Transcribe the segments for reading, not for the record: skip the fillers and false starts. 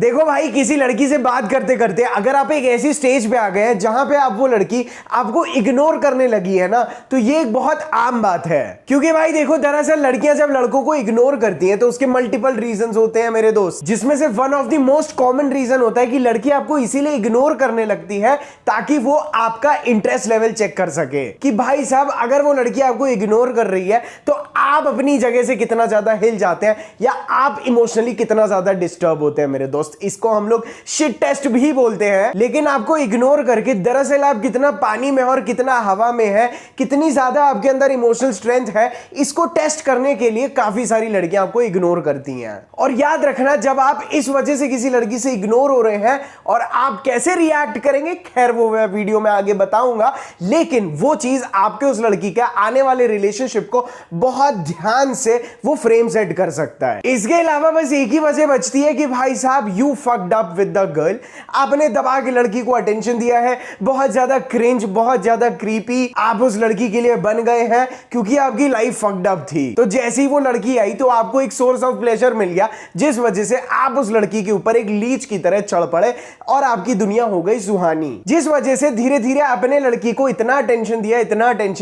देखो भाई, किसी लड़की से बात करते करते अगर आप एक ऐसी स्टेज पे आ गए हैं जहां पे आप वो लड़की आपको इग्नोर करने लगी है ना, तो ये एक बहुत आम बात है। क्योंकि भाई देखो, दरअसल लड़कियां जब लड़कों को इग्नोर करती हैं तो उसके मल्टीपल रीजंस होते हैं मेरे दोस्त, जिसमें से one of the most common reason होता है कि लड़की आपको इसीलिए इग्नोर करने लगती है ताकि वो आपका इंटरेस्ट लेवल चेक कर सके कि भाई साहब अगर वो लड़की आपको इग्नोर कर रही है तो आप अपनी जगह से कितना ज्यादा हिल जाते हैं या आप इमोशनली कितना ज्यादा डिस्टर्ब होते हैं मेरे दोस्त। इसको हम लोग शिट टेस्ट भी बोलते हैं। लेकिन आपको इग्नोर करके दरअसल आप कितना पानी में और कितना हवा में है, कितनी ज्यादा आपके अंदर इमोशनल स्ट्रेंथ है, इसको टेस्ट करने के लिए काफी सारी लड़कियां आपको इग्नोर करती हैं। और याद रखना, जब आप इस वजह से किसी लड़की से इग्नोर हो रहे हैं और आप कैसे रिएक्ट करेंगे, खैर वो मैं वीडियो में आगे बताऊंगा, लेकिन वो चीज आपके उस लड़की के आने वाले रिलेशनशिप को बहुत ध्यान से वो फ्रेम सेट कर सकता है। इसके अलावा बस एक ही वजह बचती है कि भाई साहब you fucked up with the girl, आपने दबा के लड़की को अटेंशन दिया है, बहुत ज्यादा क्रिंज, बहुत ज्यादा क्रीपी आप उस लड़की के लिए बन गए हैं क्योंकि आपकी लाइफ फक्ड अप थी। तो जैसे ही वो लड़की आई तो आपको एक सोर्स ऑफ प्लेजर मिल गया, जिस वजह से आप उस लड़की के ऊपर एक लीच की तरह चढ़ पड़े और आपकी दुनिया हो गई सुहानी, जिस वजह से धीरे धीरे आपने लड़की को इतना अटेंशन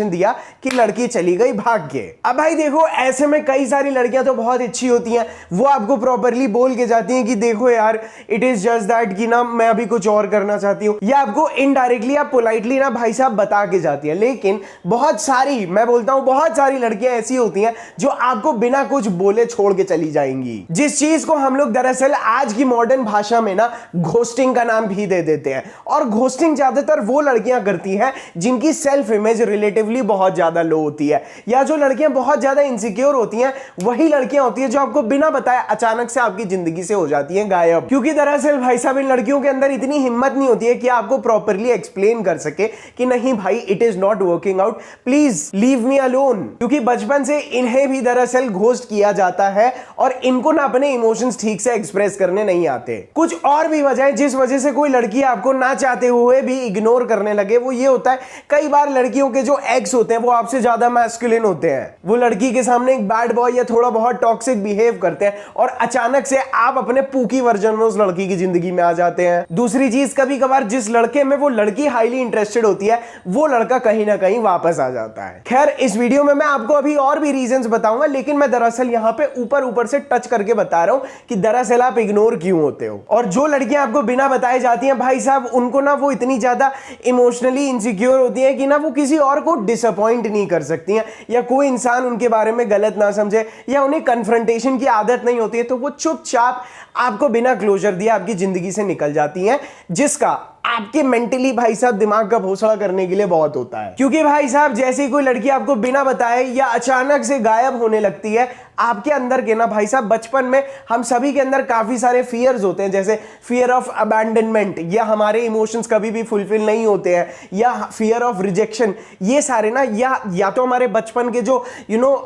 दिया कि लड़की चली गई भाग के। अब भाई देखो, ऐसे में कई सारी लड़कियां तो बहुत अच्छी होती हैं, वो आपको प्रॉपरली बोल के जाती हैं कि देखो यार, इट इज जस्ट दैट कि ना मैं अभी कुछ और करना चाहती हूं, या आपको इनडायरेक्टली या पोलाइटली ना भाई साहब बता के जाती है। लेकिन बहुत सारी, मैं बोलता हूं बहुत सारी लड़कियां ऐसी होती हैं जो आपको बिना कुछ बोले छोड़ के चली जाएंगी, जिस चीज को हम लोग दरअसल आज की मॉडर्न भाषा में ना घोस्टिंग का नाम भी दे देते हैं। और घोस्टिंग ज्यादातर वो लड़कियां करती हैं जिनकी सेल्फ इमेज रिलेटिवली बहुत ज्यादा लो होती है, या जो लड़कियां बहुत ज्यादा इनसिक्योर होती हैं, वही लड़कियां होती हैं जो आपको बिना बताए अचानक से आपकी जिंदगी से हो जाती हैं गायब। क्योंकि दरअसल भाई साहब इन लड़कियों के अंदर इतनी हिम्मत नहीं होती है कि आपको प्रॉपरली एक्सप्लेन कर सके कि नहीं भाई, it is not working out, please leave me alone. क्योंकि बचपन से इन्हें भी दरअसल घोस्ट किया जाता है और इनको ना अपने इमोशंस ठीक से एक्सप्रेस करने नहीं आते। कुछ और भी वजह है जिस वजह से कोई लड़की आपको ना चाहते हुए भी इग्नोर करने लगे, वो ये होता है कई बार लड़कियों के जो एक्स होते हैं वो आपसे ज्यादा मैस्कुलिन होते हैं, वो लड़की के सामने एक बैड बॉय या थोड़ा बहुत टॉक्सिक बिहेव करते हैं और अचानक से आप अपने पूकी वर्जन में उस लड़की की जिंदगी में आ जाते हैं। दूसरी चीज, कभी कभार जिस लड़के में वो लड़की हाईली इंटरेस्टेड होती है वो लड़का कहीं ना कहीं वापस आ जाता है। खैर, इस वीडियो में मैं आपको अभी और भी रीजंस बताऊंगा, लेकिन मैं दरअसल यहां पे ऊपर से टच करके बता रहा हूं कि दरअसल आप इग्नोर क्यों होते हो। और जो लड़कियां आपको बिना बताए जाती हैं भाई साहब, उनको ना वो इतनी ज्यादा इमोशनली इनसिक्योर होती है कि ना वो किसी और को डिसअपॉइंट नहीं कर सकती हैं, या कोई इंसान उनके बारे में गलत ना समझे, या उन्हें कन्फ्रंटेशन की आदत नहीं होती है, तो वो चुपचाप आपको बिना क्लोजर दिए आपकी जिंदगी से निकल जाती हैं, जिसका आपके मेंटली भाई साहब दिमाग का भोसड़ा करने के लिए बहुत होता है। क्योंकि भाई साहब जैसे ही कोई लड़की आपको बिना बताए या अचानक से गायब होने लगती है, आपके अंदर के ना भाई साहब, बचपन में हम सभी के अंदर काफी सारे फियर्स होते हैं, जैसे फियर ऑफ अबैंडनमेंट, या हमारे इमोशंस कभी भी फुलफिल नहीं होते हैं, या फियर ऑफ रिजेक्शन, ये सारे ना, या तो हमारे बचपन के जो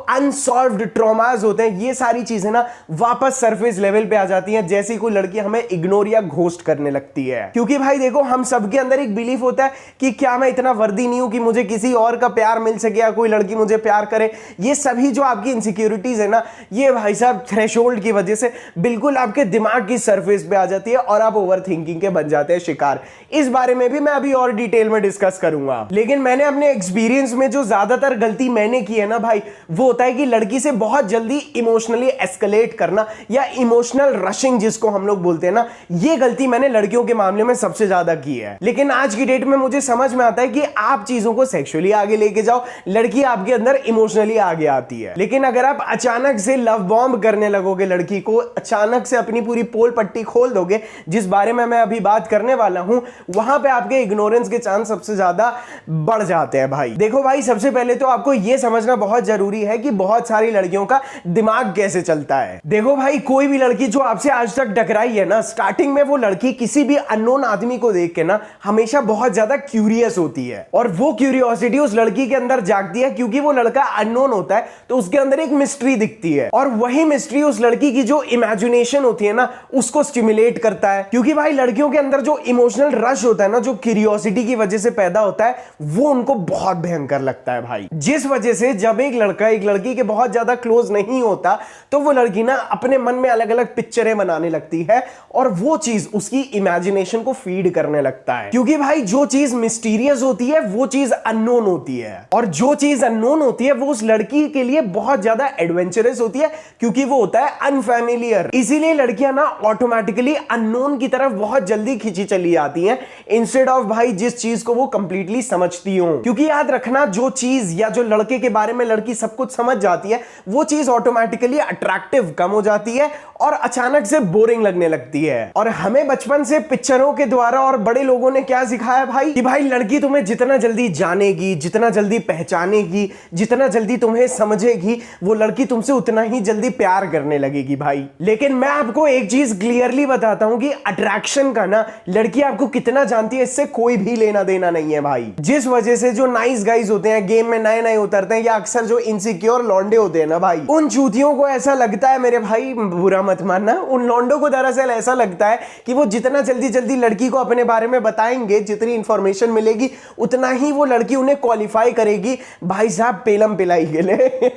अनसॉल्व्ड ट्रॉमास होते हैं, ये सारी चीजें ना वापस सरफेस लेवल पे आ जाती हैं जैसे ही कोई लड़की हमें इग्नोर या घोस्ट करने लगती है। क्योंकि भाई देखो, हम सबके अंदर एक बिलीफ होता है कि क्या मैं इतना वर्दी नहीं हूं कि मुझे किसी और का प्यार मिल सके या कोई लड़की मुझे प्यार करे। ये सभी जो आपकी इनसिक्योरिटीज है ना, ये भाई साहब थ्रेशोल्ड की वजह से बिल्कुल आपके दिमाग की सरफेस पे आ जाती है और आप ओवर थिंकिंग के बन जाते हैं शिकार। इस बारे में भी मैं अभी और डिटेल में डिस्कस करूंगा। लेकिन मैंने अपने एक्सपीरियंस में जो ज्यादातर गलती मैंने की है ना भाई, वो होता है कि लड़की से बहुत जल्दी इमोशनली एस्केलेट करना, या इमोशनल रशिंग जिसको हम लोग बोलते हैं ना, ये गलती मैंने लड़कियों के मामले में सबसे ज्यादा की है। लेकिन आज की डेट में मुझे समझ में आता है कि आप चीजों को सेक्सुअली आगे लेके जाओ, लड़की आपके अंदर इमोशनली आगे आती है। लेकिन अगर आप अचानक से लव बॉम्ब करने लगोगे लड़की को, अचानक से अपनी पूरी पोल पट्टी खोल दोगे, जिस बारे में मैं अभी बात करने वाला हूं, वहां पे आपके इग्नोरेंस के चांस सबसे ज्यादा बढ़ जाते हैं भाई। देखो भाई, सबसे पहले तो आपको यह समझना बहुत जरूरी है कि बहुत सारी लड़कियों का दिमाग कैसे चलता है। देखो भाई, कोई भी लड़की जो आपसे आज तक टकराई है ना, स्टार्टिंग में वो लड़की किसी भी अननोन आदमी को देख के ना हमेशा बहुत ज्यादा क्यूरियस होती है, और वो क्यूरियोसिटी उस लड़की के अंदर जागती है क्योंकि वो लड़का अननोन होता है, तो उसके अंदर एक मिस्ट्री दिखती दिखती है, और वही मिस्ट्री उस लड़की की जो इमेजिनेशन होती है ना उसको स्टिमुलेट करता है। क्योंकि भाई लड़कियों के अंदर जो इमोशनल रश होता है ना, जो क्यूरियोसिटी की वजह से पैदा होता है, वो उनको बहुत भयंकर लगता है भाई। जिस वजह से जब एक लड़का एक लड़की के बहुत ज्यादा क्लोज नहीं होता तो वो लड़की ना अपने मन में अलग अलग पिक्चरें बनाने लगती है, और वो चीज उसकी इमेजिनेशन को फीड करने लगता है। क्योंकि भाई जो चीज मिस्टीरियस होती है वो चीज अननोन होती है, और जो चीज अननोन होती है वो उस लड़की के लिए बहुत ज्यादा एडवेंचरस होती है, क्योंकि वो होता है अनफैमिलियर। इसीलिए लड़कियां ना ऑटोमेटिकली अननोन की तरफ बहुत जल्दी खींची चली आती हैं, इंस्टेड ऑफ भाई जिस चीज को वो कंप्लीटली समझती हो। क्योंकि याद रखना, जो चीज या जो लड़के के बारे में लड़की सब कुछ समझ जाती है वो चीज ऑटोमेटिकली अट्रैक्टिव कम हो जाती है और अचानक से बोरिंग लगने लगती है। और हमें बचपन से पिक्चरों के द्वारा और बड़े लोगों ने क्या सिखाया भाई, कि भाई लड़की तुम्हें जितना जल्दी जानेगी, जितना जल्दी पहचानेगी, जितना जल्दी तुम्हें समझेगी, वो लड़की तुमसे उतना ही जल्दी प्यार करने लगेगी भाई। लेकिन मैं आपको एक चीज क्लियरली बताता हूं कि अट्रैक्शन का ना लड़की आपको कितना जानती है इससे कोई भी लेना देना नहीं है भाई। जिस वजह से जो नाइस गाइज होते हैं, गेम में नए नए उतरते हैं, या अक्सर जो इनसिक्योर लौंडे होते हैं ना भाई, उन चूतियों को ऐसा लगता है, मेरे भाई बुरा मत मानना, उन लौंडों को दरअसल ऐसा लगता है कि वो जितना जल्दी जल्दी लड़की को अपने बारे में बताएंगे, जितनी इंफॉर्मेशन मिलेगी उतना ही वो लड़की उन्हें क्वालिफाई करेगी भाई साहब पेलम पिलाई के लिए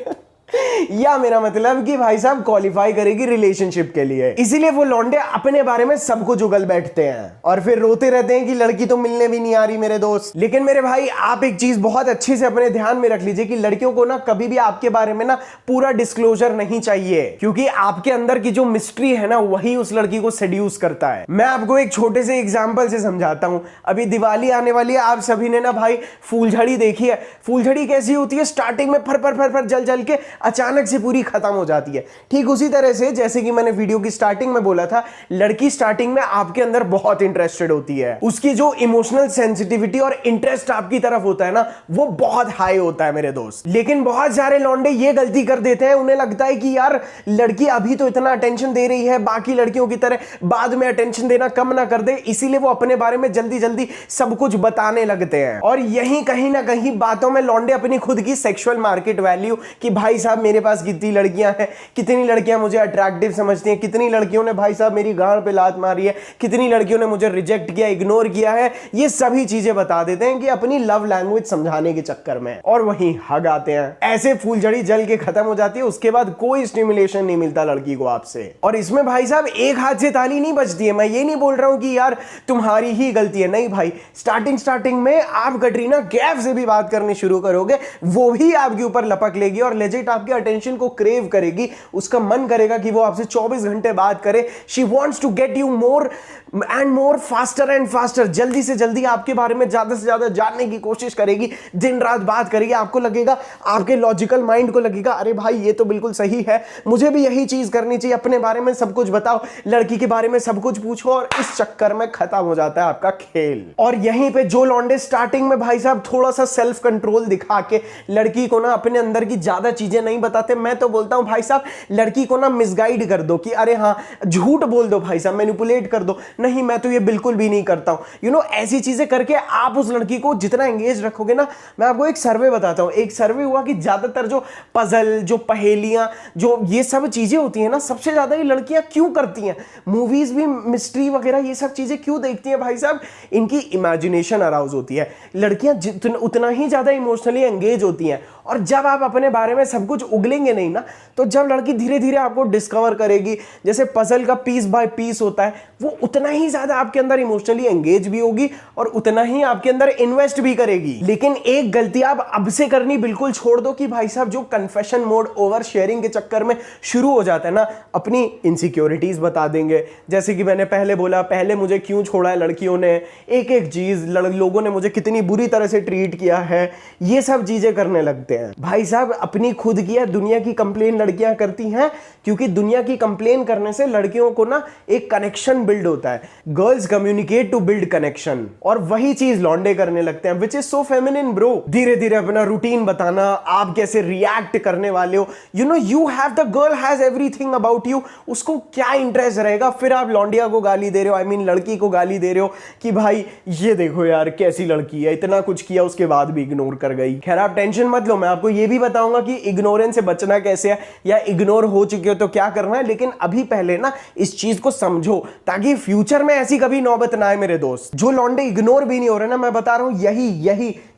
या मेरा मतलब कि भाई साहब क्वालिफाई करेगी रिलेशनशिप के लिए। इसीलिए वो लौंडे अपने बारे में सब कुछ उगल बैठते हैं और फिर रोते रहते हैं कि लड़की तो मिलने भी नहीं आ रही मेरे दोस्त। लेकिन मेरे भाई आप एक चीज बहुत अच्छे से अपने ध्यान में रख लीजिए कि लड़कियों को ना कभी भी आपके बारे में ना पूरा डिस्क्लोजर नहीं चाहिए, क्योंकि आपके अंदर की जो मिस्ट्री है ना वही उस लड़की को सेड्यूस करता है। मैं आपको एक छोटे से एग्जाम्पल से समझाता हूं। अभी दिवाली आने वाली है, आप सभी ने ना भाई फूलझड़ी देखी है। फूलझड़ी कैसी होती है, स्टार्टिंग में फर फर फर फर जल जल के अचानक से पूरी खत्म हो जाती है। ठीक उसी तरह से जैसे कि मैंने वीडियो की स्टार्टिंग में बोला था, लड़की स्टार्टिंग में आपके अंदर बहुत इंटरेस्टेड होती है, उसकी जो इमोशनल सेंसिटिविटी और इंटरेस्ट आपकी तरफ होता है ना वो बहुत हाई होता है मेरे दोस्त। लेकिन बहुत सारे लौंडे ये गलती कर देते हैं, उन्हें लगता है कि यार लड़की अभी तो इतना अटेंशन दे रही है, बाकी लड़कियों की तरह बाद में अटेंशन देना कम ना कर दे, इसीलिए वो अपने बारे में जल्दी जल्दी सब कुछ बताने लगते हैं। और यही कहीं ना कहीं बातों में लौंडे अपनी खुद की सेक्सुअल मार्केट वैल्यू, कि भाई साहब मेरे पास कितनी लड़कियां हैं, कितनी लड़कियां मुझे अट्रैक्टिव समझती हैं, कितनी लड़कियों ने भाई साहब मेरी गांड पे लात मारी है, कितनी लड़कियों ने मुझे रिजेक्ट किया, इग्नोर किया है, ये सभी चीजें बता देते हैं कि अपनी लव लैंग्वेज समझाने के चक्कर में, और वहीं हग आते हैं। ऐसे फूलझड़ी जल के खत्म हो जाती है, उसके बाद कोई स्टिमुलेशन नहीं मिलता लड़की को आपसे। और इसमें भाई साहब एक हाथ से ताली नहीं बजती है। मैं ये नहीं बोल रहा हूं कि यार तुम्हारी ही गलती है, नहीं भाई। स्टार्टिंग में आप कटरीना कैफ से भी बात करनी शुरू करोगे, वो भी आपके ऊपर लपक लेगी और लेजिट आपके अटेंशन को क्रेव करेगी, उसका मन करेगा कि वो आपसे 24 घंटे बात करे। She wants to get you more and more, faster and faster, जल्दी से जल्दी आपके बारे में ज्यादा से ज्यादा जानने की कोशिश करेगी, दिन रात बात करेगी। आपको लगेगा, आपके लॉजिकल माइंड को लगेगा अरे भाई ये तो बिल्कुल सही है, मुझे भी यही चीज करनी चाहिए, अपने बारे में सब कुछ बताओ, लड़की के बारे में सब कुछ पूछो, और इस चक्कर में खत्म हो जाता है आपका खेल। और यहीं पे जो लौंडे स्टार्टिंग में भाई साहब थोड़ा सा सेल्फ कंट्रोल दिखा के लड़की को ना अपने अंदर की ज्यादा चीजें नहीं बताते, मैं तो बोलता हूं भाई साहब लड़की को ना मिसगाइड कर दो कि अरे हाँ झूठ बोल दो भाई साहब, मैनिपुलेट कर दो, नहीं मैं तो ये बिल्कुल भी नहीं करता हूं, यू नो, ऐसी चीजें करके आप उस लड़की को जितना एंगेज रखोगे ना। मैं आपको एक सर्वे बताता हूं, एक सर्वे हुआ कि ज्यादातर जो पजल, जो पहेलियां, जो ये सब चीजें होती है ना, सबसे ज्यादा ये लड़कियां क्यों करती हैं, मूवीज भी मिस्ट्री वगैरह ये सब चीजें क्यों देखती हैं भाई साहब, इनकी इमेजिनेशन अराउज होती है। लड़कियां उतना ही ज्यादा इमोशनली एंगेज होती हैं, और जब आप अपने बारे में सब कुछ उगलेंगे नहीं ना, तो जब लड़की धीरे धीरे आपको डिस्कवर करेगी, जैसे पजल का पीस बाय पीस होता है, वो उतना ही ज्यादा आपके अंदर इमोशनली एंगेज भी होगी और उतना ही आपके अंदर इन्वेस्ट भी करेगी। लेकिन एक गलती आप अब से करनी बिल्कुल छोड़ दो कि भाई साहब जो कन्फेशन मोड ओवर शेयरिंग के चक्कर में शुरू हो जाता है ना, अपनी इनसिक्योरिटीज बता देंगे। जैसे कि मैंने पहले बोला, पहले मुझे क्यों छोड़ा है लड़कियों ने, एक एक चीज, लोगों ने मुझे कितनी बुरी तरह से ट्रीट किया है, ये सब चीजें करने लगते हैं भाई साहब। अपनी खुद की या दुनिया की कंप्लेन लड़कियां करती हैं, क्योंकि दुनिया की कंप्लेन करने से लड़कियों को ना एक कनेक्शन बिल्ड होता है, girls communicate to build connection, और वही चीज लौंडे करने लगते हैं, which is so feminine bro. धीरे धीरे अपना रूटीन बताना, आप कैसे रिएक्ट करने वाले हो, you know you have the girl has everything about you, उसको क्या इंटरेस्ट रहेगा, फिर आप लौंडिया को गाली दे रहे हो, आई मीन लड़की को गाली दे रहे हो कि भाई ये देखो यार कैसी लड़की है, इतना कुछ किया उसके बाद भी इग्नोर कर गई। खैर आप टेंशन मत लो, मैं आपको ये भी बताऊंगा कि इग्नोरेंस से बचना कैसे है, या इग्नोर हो चुके हो तो क्या करना है, लेकिन अभी पहले ना इस चीज को समझो ताकि फ्यूचर में ऐसी कभी नौबत ना आए मेरे दोस्त। जो लौंडे इग्नोर भी नहीं हो रहे ना, मैं बता रहा हूं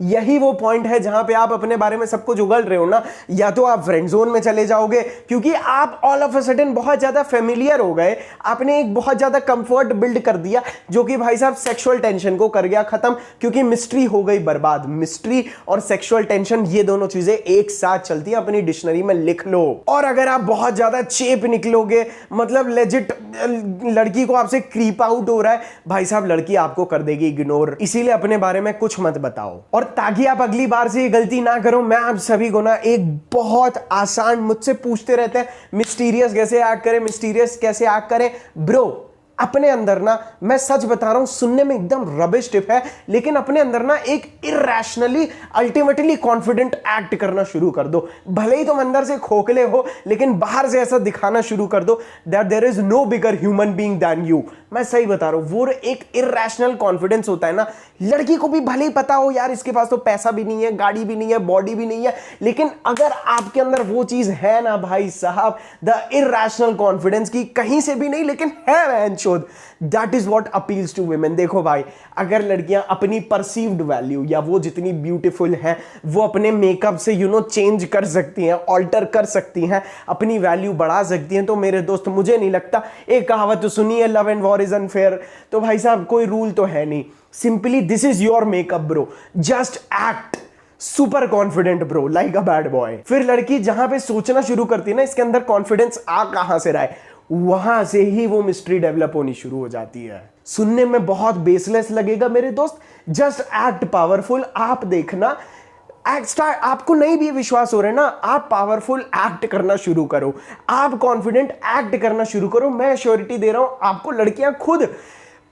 यही वो पॉइंट है जहां पे आप अपने बारे में सब कुछ उगल रहे हो ना, या तो आप फ्रेंड जोन में चले जाओगे क्योंकि आप ऑल ऑफ अ सडन बहुत ज्यादा फेमिलियर हो गए, आपने एक बहुत ज्यादा कंफर्ट बिल्ड कर दिया जो कि भाई साहब सेक्सुअल टेंशन को कर गया खत्म, क्योंकि मिस्ट्री हो गई बर्बाद। मिस्ट्री और सेक्सुअल टेंशन ये दोनों चीजें एक साथ चलती है, अपनी डिक्शनरी में लिख लो। और अगर आप बहुत ज्यादा चेप निकलोगे, मतलब लेजिट लड़की को आपसे क्रीप आउट हो रहा है, भाई साहब लड़की आपको कर देगी इग्नोर, इसीलिए अपने बारे में कुछ मत बताओ। और ताकि आप अगली बार से ये गलती ना करो, मैं आप सभी को ना एक बहुत आसान, मुझसे पूछते रहते हैं मिस्टीरियस कैसे एक्ट करें, मिस्टीरियस कैसे एक्ट करें, ब्रो अपने अंदर ना, मैं सच बता रहा हूं, सुनने में एकदम रबिश टिप है, लेकिन अपने अंदर ना एक इरैशनली अल्टीमेटली कॉन्फिडेंट एक्ट करना शुरू कर दो। भले ही तुम अंदर से खोखले हो, लेकिन बाहर से ऐसा दिखाना शुरू कर दो that there is no bigger human being than you. मैं सही बता रहा हूं, वो एक इरैशनल कॉन्फिडेंस होता है ना, लड़की को भी भले ही पता हो यार इसके पास तो पैसा भी नहीं है, गाड़ी भी नहीं है, बॉडी भी नहीं है, लेकिन अगर आपके अंदर वो चीज है ना भाई साहब, द इरैशनल कॉन्फिडेंस की, कहीं से भी नहीं लेकिन है, that is what appeals to women. देखो भाई, अगर लड़कियां अपनी परसीव्ड वैल्यू या वो जितनी ब्यूटीफुल हैं वो अपने मेकअप से चेंज कर सकती हैं, ऑल्टर कर सकती हैं, अपनी वैल्यू बढ़ा सकती हैं, तो मेरे दोस्त मुझे नहीं लगता, एक कहावत तो सुनी है, love and war is unfair, तो भाई साहब कोई रूल तो है नहीं, simply this is your makeup bro, just act super confident bro like a bad boy. फिर लड़की जहां पे सोचना शुरू करती है ना इसके अंदर कॉन्फिडेंस आ कहां से रहा है, वहां से ही वो मिस्ट्री डेवलप होनी शुरू हो जाती है। सुनने में बहुत बेसलेस लगेगा मेरे दोस्त, जस्ट एक्ट पावरफुल। आप देखना आपको नहीं भी विश्वास हो रहा है ना, आप पावरफुल एक्ट करना शुरू करो, आप कॉन्फिडेंट एक्ट करना शुरू करो, मैं श्योरिटी दे रहा हूं आपको लड़कियां खुद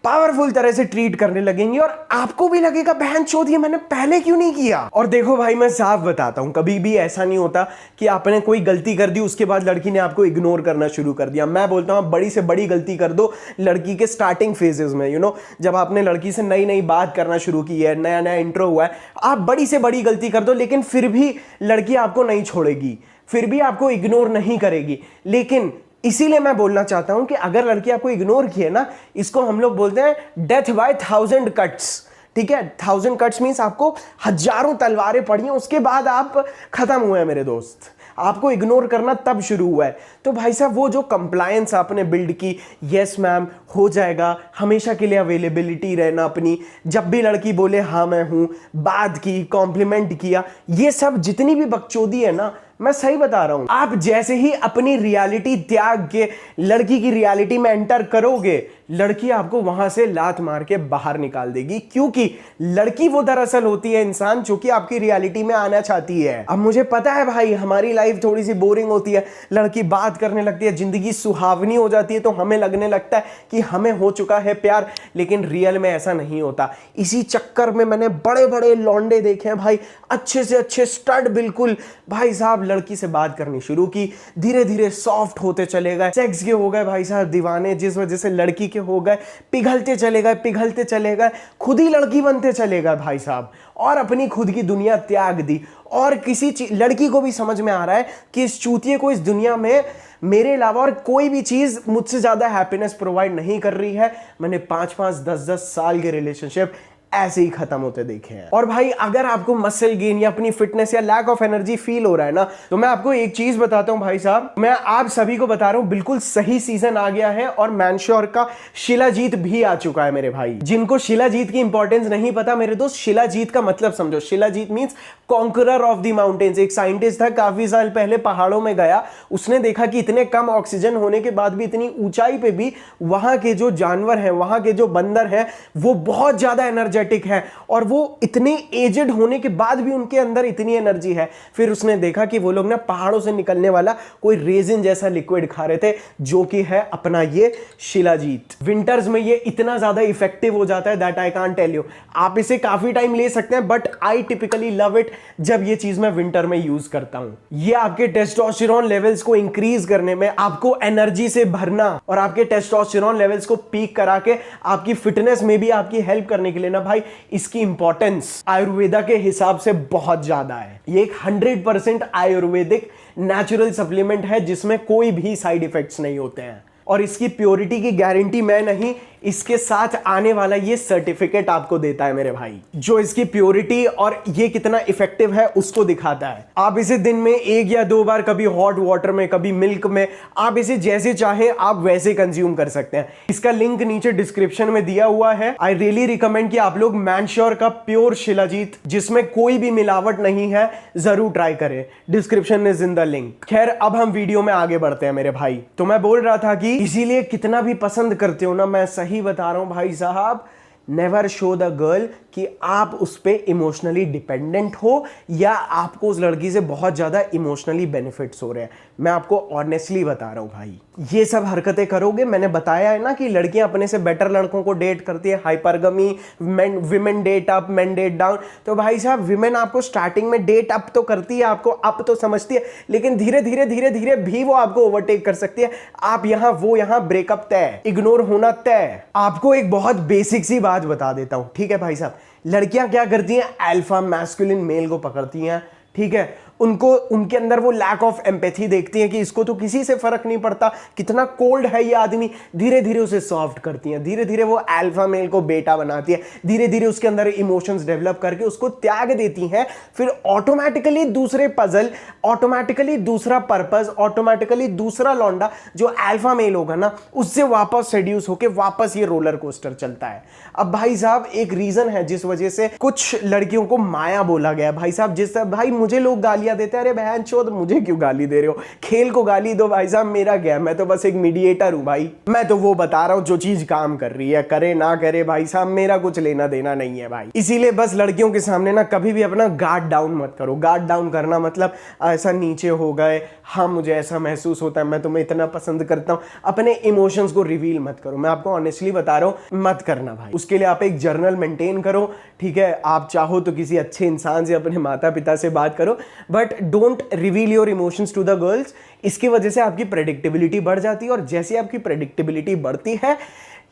पावरफुल तरह से ट्रीट करने लगेंगी और आपको भी लगेगा बहन चोद ये मैंने पहले क्यों नहीं किया। और देखो भाई मैं साफ बताता हूं, कभी भी ऐसा नहीं होता कि आपने कोई गलती कर दी उसके बाद लड़की ने आपको इग्नोर करना शुरू कर दिया। मैं बोलता हूं बड़ी से बड़ी गलती कर दो लड़की के स्टार्टिंग फेजेस में, जब आपने लड़की से नई नई बात करना शुरू की है, नया नया इंट्रो हुआ है, आप बड़ी से बड़ी गलती कर दो, लेकिन फिर भी लड़की आपको नहीं छोड़ेगी, फिर भी आपको इग्नोर नहीं करेगी। लेकिन इसीलिए मैं बोलना चाहता हूं कि अगर लड़की आपको इग्नोर किए ना, इसको हम लोग बोलते हैं डेथ बाय 1000 कट्स। ठीक है, 1000 कट्स मींस आपको हजारों तलवारें पड़ी हैं, उसके बाद आप खत्म हुए हैं मेरे दोस्त, आपको इग्नोर करना तब शुरू हुआ है। तो भाई साहब वो जो कंप्लायंस आपने बिल्ड की, यस मैम हो जाएगा, हमेशा के लिए अवेलेबिलिटी रहना अपनी, जब भी लड़की बोले हाँ मैं हूं, बात की, कॉम्प्लीमेंट किया, ये सब जितनी भी बकचोदी है ना, मैं सही बता रहा हूं, आप जैसे ही अपनी रियलिटी त्याग के लड़की की रियलिटी में एंटर करोगे, लड़की आपको वहां से लात मार के बाहर निकाल देगी, क्योंकि लड़की वो दरअसल होती है इंसान जो कि आपकी रियलिटी में आना चाहती है। अब मुझे पता है भाई हमारी लाइफ थोड़ी सी बोरिंग होती है, लड़की बात करने लगती है, जिंदगी सुहावनी हो जाती है, तो हमें लगने लगता है कि हमें हो चुका है प्यार, लेकिन रियल में ऐसा नहीं होता। इसी चक्कर में मैंने बड़े बड़े लौंडे देखे हैं भाई, अच्छे से अच्छे स्टड, बिल्कुल भाई साहब लड़की से बात करनी शुरू की, धीरे धीरे सॉफ्ट होते चले गए, सेक्स के हो गए भाई साहब दीवाने, जिस वजह से लड़की के हो गए, पिघलते चले गए, खुद ही लड़की बनते चले गए भाई साहब, और अपनी खुद की दुनिया त्याग दी। और किसी लड़की को भी समझ में आ रहा है कि इस चूतिए को इस दुनिया में मेरे अलावा और कोई भी चीज मुझसे ज्यादा हैप्पीनेस प्रोवाइड नहीं कर रही है। मैंने 5-5, 10-10 साल के रिलेशनशिप ऐसे ही खत्म होते देखे हैं। और भाई अगर आपको मसल गेन या अपनी फिटनेस या लैक ऑफ एनर्जी फील हो रहा है ना, तो मैं आपको एक चीज बताता हूं भाई साहब, मैं आप सभी को बता रहा हूं, बिल्कुल सही सीजन आ गया है और मैनश्योर का शिलाजीत भी आ चुका है मेरे भाई। जिनको शिलाजीत की इंपॉर्टेंस नहीं पता मेरे दोस्त, शिलाजीत का मतलब समझो, shilajit means conqueror of the mountains. एक साइंटिस्ट था, काफी साल पहले पहाड़ों में गया, उसने देखा कि इतने कम ऑक्सीजन होने के बाद भी, इतनी ऊंचाई पे भी वहां के जो जानवर हैं, वहां के जो बंदर हैं, वो बहुत ज्यादा एनर्जी एनर्जेटिक है और वो इतने एजेड होने के बाद भी उनके अंदर इतनी एनर्जी है। फिर उसने देखा कि वो लोग ना पहाड़ों से निकलने वाला कोई रेजिन जैसा लिक्विड खा रहे थे, जो कि है अपना ये शिलाजीत। विंटर्स में ये इतना ज्यादा इफेक्टिव हो जाता है that I can't tell you. आप इसे काफी टाइम ले सकते हैं, but I typically love it जब ये चीज मैं विंटर में यूज करता हूं। ये आपके टेस्टोस्टेरोन लेवल्स को इंक्रीज करने में, आपको एनर्जी से भरना और आपके टेस्टोस्टेरोन लेवल्स को पीक करा के आपकी फिटनेस में भी आपकी हेल्प करने के लिए ना भाई, इसकी इंपॉर्टेंस आयुर्वेदा के हिसाब से बहुत ज्यादा है। ये एक 100% आयुर्वेदिक नेचुरल सप्लीमेंट है जिसमें कोई भी साइड इफेक्ट्स नहीं होते हैं, और इसकी प्योरिटी की गारंटी मैं नहीं, इसके साथ आने वाला ये सर्टिफिकेट आपको देता है मेरे भाई, जो इसकी प्योरिटी और ये कितना इफेक्टिव है उसको दिखाता है। आप इसे दिन में 1 या 2 बार, कभी हॉट वाटर में, कभी मिल्क में, आप इसे जैसे चाहें आप वैसे कंज्यूम कर सकते हैं। इसका लिंक नीचे डिस्क्रिप्शन में दिया हुआ है। आई रियली रिकमेंड कि आप लोग मैनश्योर का प्योर शिलाजीत, जिसमें कोई भी मिलावट नहीं है, जरूर ट्राई करें। डिस्क्रिप्शन में जिंदा लिंक। खैर, अब हम वीडियो में आगे बढ़ते हैं मेरे भाई। तो मैं बोल रहा था कि इसीलिए कितना भी पसंद करते हो ना, मैं सही बता रहा हूं भाई साहब, नेवर शो द गर्ल कि आप उस पर इमोशनली डिपेंडेंट हो या आपको उस लड़की से बहुत ज्यादा इमोशनली बेनिफिट्स हो रहे हैं। मैं आपको ऑनेस्टली बता रहा हूं भाई, ये सब हरकतें करोगे, मैंने बताया है ना कि लड़कियां अपने से बेटर लड़कों को डेट करती है, hypergamy, women date up, men date down. तो भाई साहब, विमेन आपको स्टार्टिंग में डेट अप तो करती है, आपको अप तो समझती है, लेकिन धीरे धीरे धीरे धीरे भी वो आपको ओवरटेक कर सकती है। आप यहां, वो यहां, ब्रेकअप तय, इग्नोर होना तय। आपको एक बहुत बेसिक सी बात बता देता हूं, ठीक है भाई साहब। लड़कियां क्या करती हैं, अल्फा मैस्कुलिन मेल को पकड़ती हैं, ठीक है, उनको, उनके अंदर वो लैक ऑफ एम्पैथी देखती हैं कि इसको तो किसी से फर्क नहीं पड़ता, कितना कोल्ड है ये आदमी। धीरे धीरे उसे सॉफ्ट करती हैं, धीरे धीरे वो अल्फा मेल को बेटा बनाती है, धीरे धीरे उसके अंदर इमोशंस डेवलप करके उसको त्याग देती हैं। फिर ऑटोमेटिकली दूसरे पजल, ऑटोमेटिकली दूसरा पर्पस, ऑटोमेटिकली दूसरा लौंडा जो अल्फा मेल होगा ना, उससे वापस सेड्यूस होके वापस ये रोलर कोस्टर चलता है। अब भाई साहब, एक रीजन है जिस वजह से कुछ लड़कियों को माया बोला गया भाई साहब। जिस भाई मुझे लोग गालियां देते हैं, अरे बहन चोद मुझे क्यों गाली दे रहे हो, खेल को गाली दो भाई साहब, मेरा क्या, मैं तो बस एक मीडिएटर हूं भाई। मैं तो वो बता रहा हूं जो चीज काम कर रही है, करे ना करे भाई साहब, मेरा कुछ लेना देना नहीं है भाई। इसीलिए बस लड़कियों के सामने ना कभी भी अपना गार्ड डाउन मत करो। गार्ड डाउन करना मतलब ऐसा नीचे हो गए, हाँ मुझे ऐसा महसूस होता है, मैं तुम्हें इतना पसंद करता हूं, अपने इमोशंस को रिवील मत करो। मैं आपको ऑनेस्टली बता रहा हूं, मत करना भाई। उसके लिए आप एक जर्नल मेंटेन करो, ठीक है। आप चाहो तो किसी अच्छे इंसान से, अपने माता पिता से बात करो, but don't reveal your emotions to the girls. इसकी वजह से आपकी प्रेडिक्टेबिलिटी बढ़ जाती है, और जैसे आपकी प्रेडिक्टेबिलिटी बढ़ती है,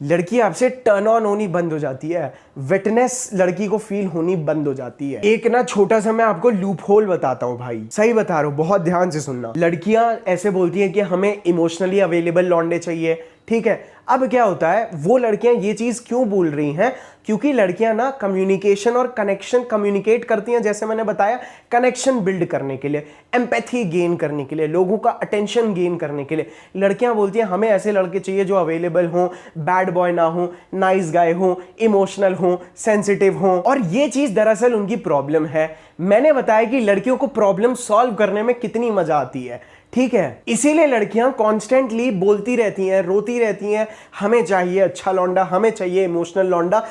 लड़की आपसे टर्न ऑन होनी बंद हो जाती है, वेटनेस लड़की को फील होनी बंद हो जाती है। एक ना छोटा सा मैं आपको लूप होल बताता हूं भाई, सही बता रहा हूं, बहुत ध्यान से सुनना। लड़कियां ऐसे बोलती हैं कि हमें इमोशनली अवेलेबल लौंडे चाहिए, ठीक है। अब क्या होता है, वो लड़कियां ये चीज क्यों बोल रही हैं, क्योंकि लड़कियां ना कम्युनिकेशन और कनेक्शन कम्युनिकेट करती हैं, जैसे मैंने बताया, कनेक्शन बिल्ड करने के लिए, एम्पैथी गेन करने के लिए, लोगों का अटेंशन गेन करने के लिए। लड़कियां बोलती हैं हमें ऐसे लड़के चाहिए जो अवेलेबल हों, बैड बॉय ना हो, नाइस गाय हो, इमोशनल हो, सेंसिटिव हो। और ये चीज दरअसल उनकी प्रॉब्लम है। मैंने बताया कि लड़कियों को प्रॉब्लम सॉल्व करने में कितनी मजा आती है, ठीक है। इसीलिए लड़कियां कॉन्स्टेंटली बोलती रहती हैं, रोती रहती हैं, हमें चाहिए अच्छा लौंडा, हमें चाहिए इमोशनल लौंडा।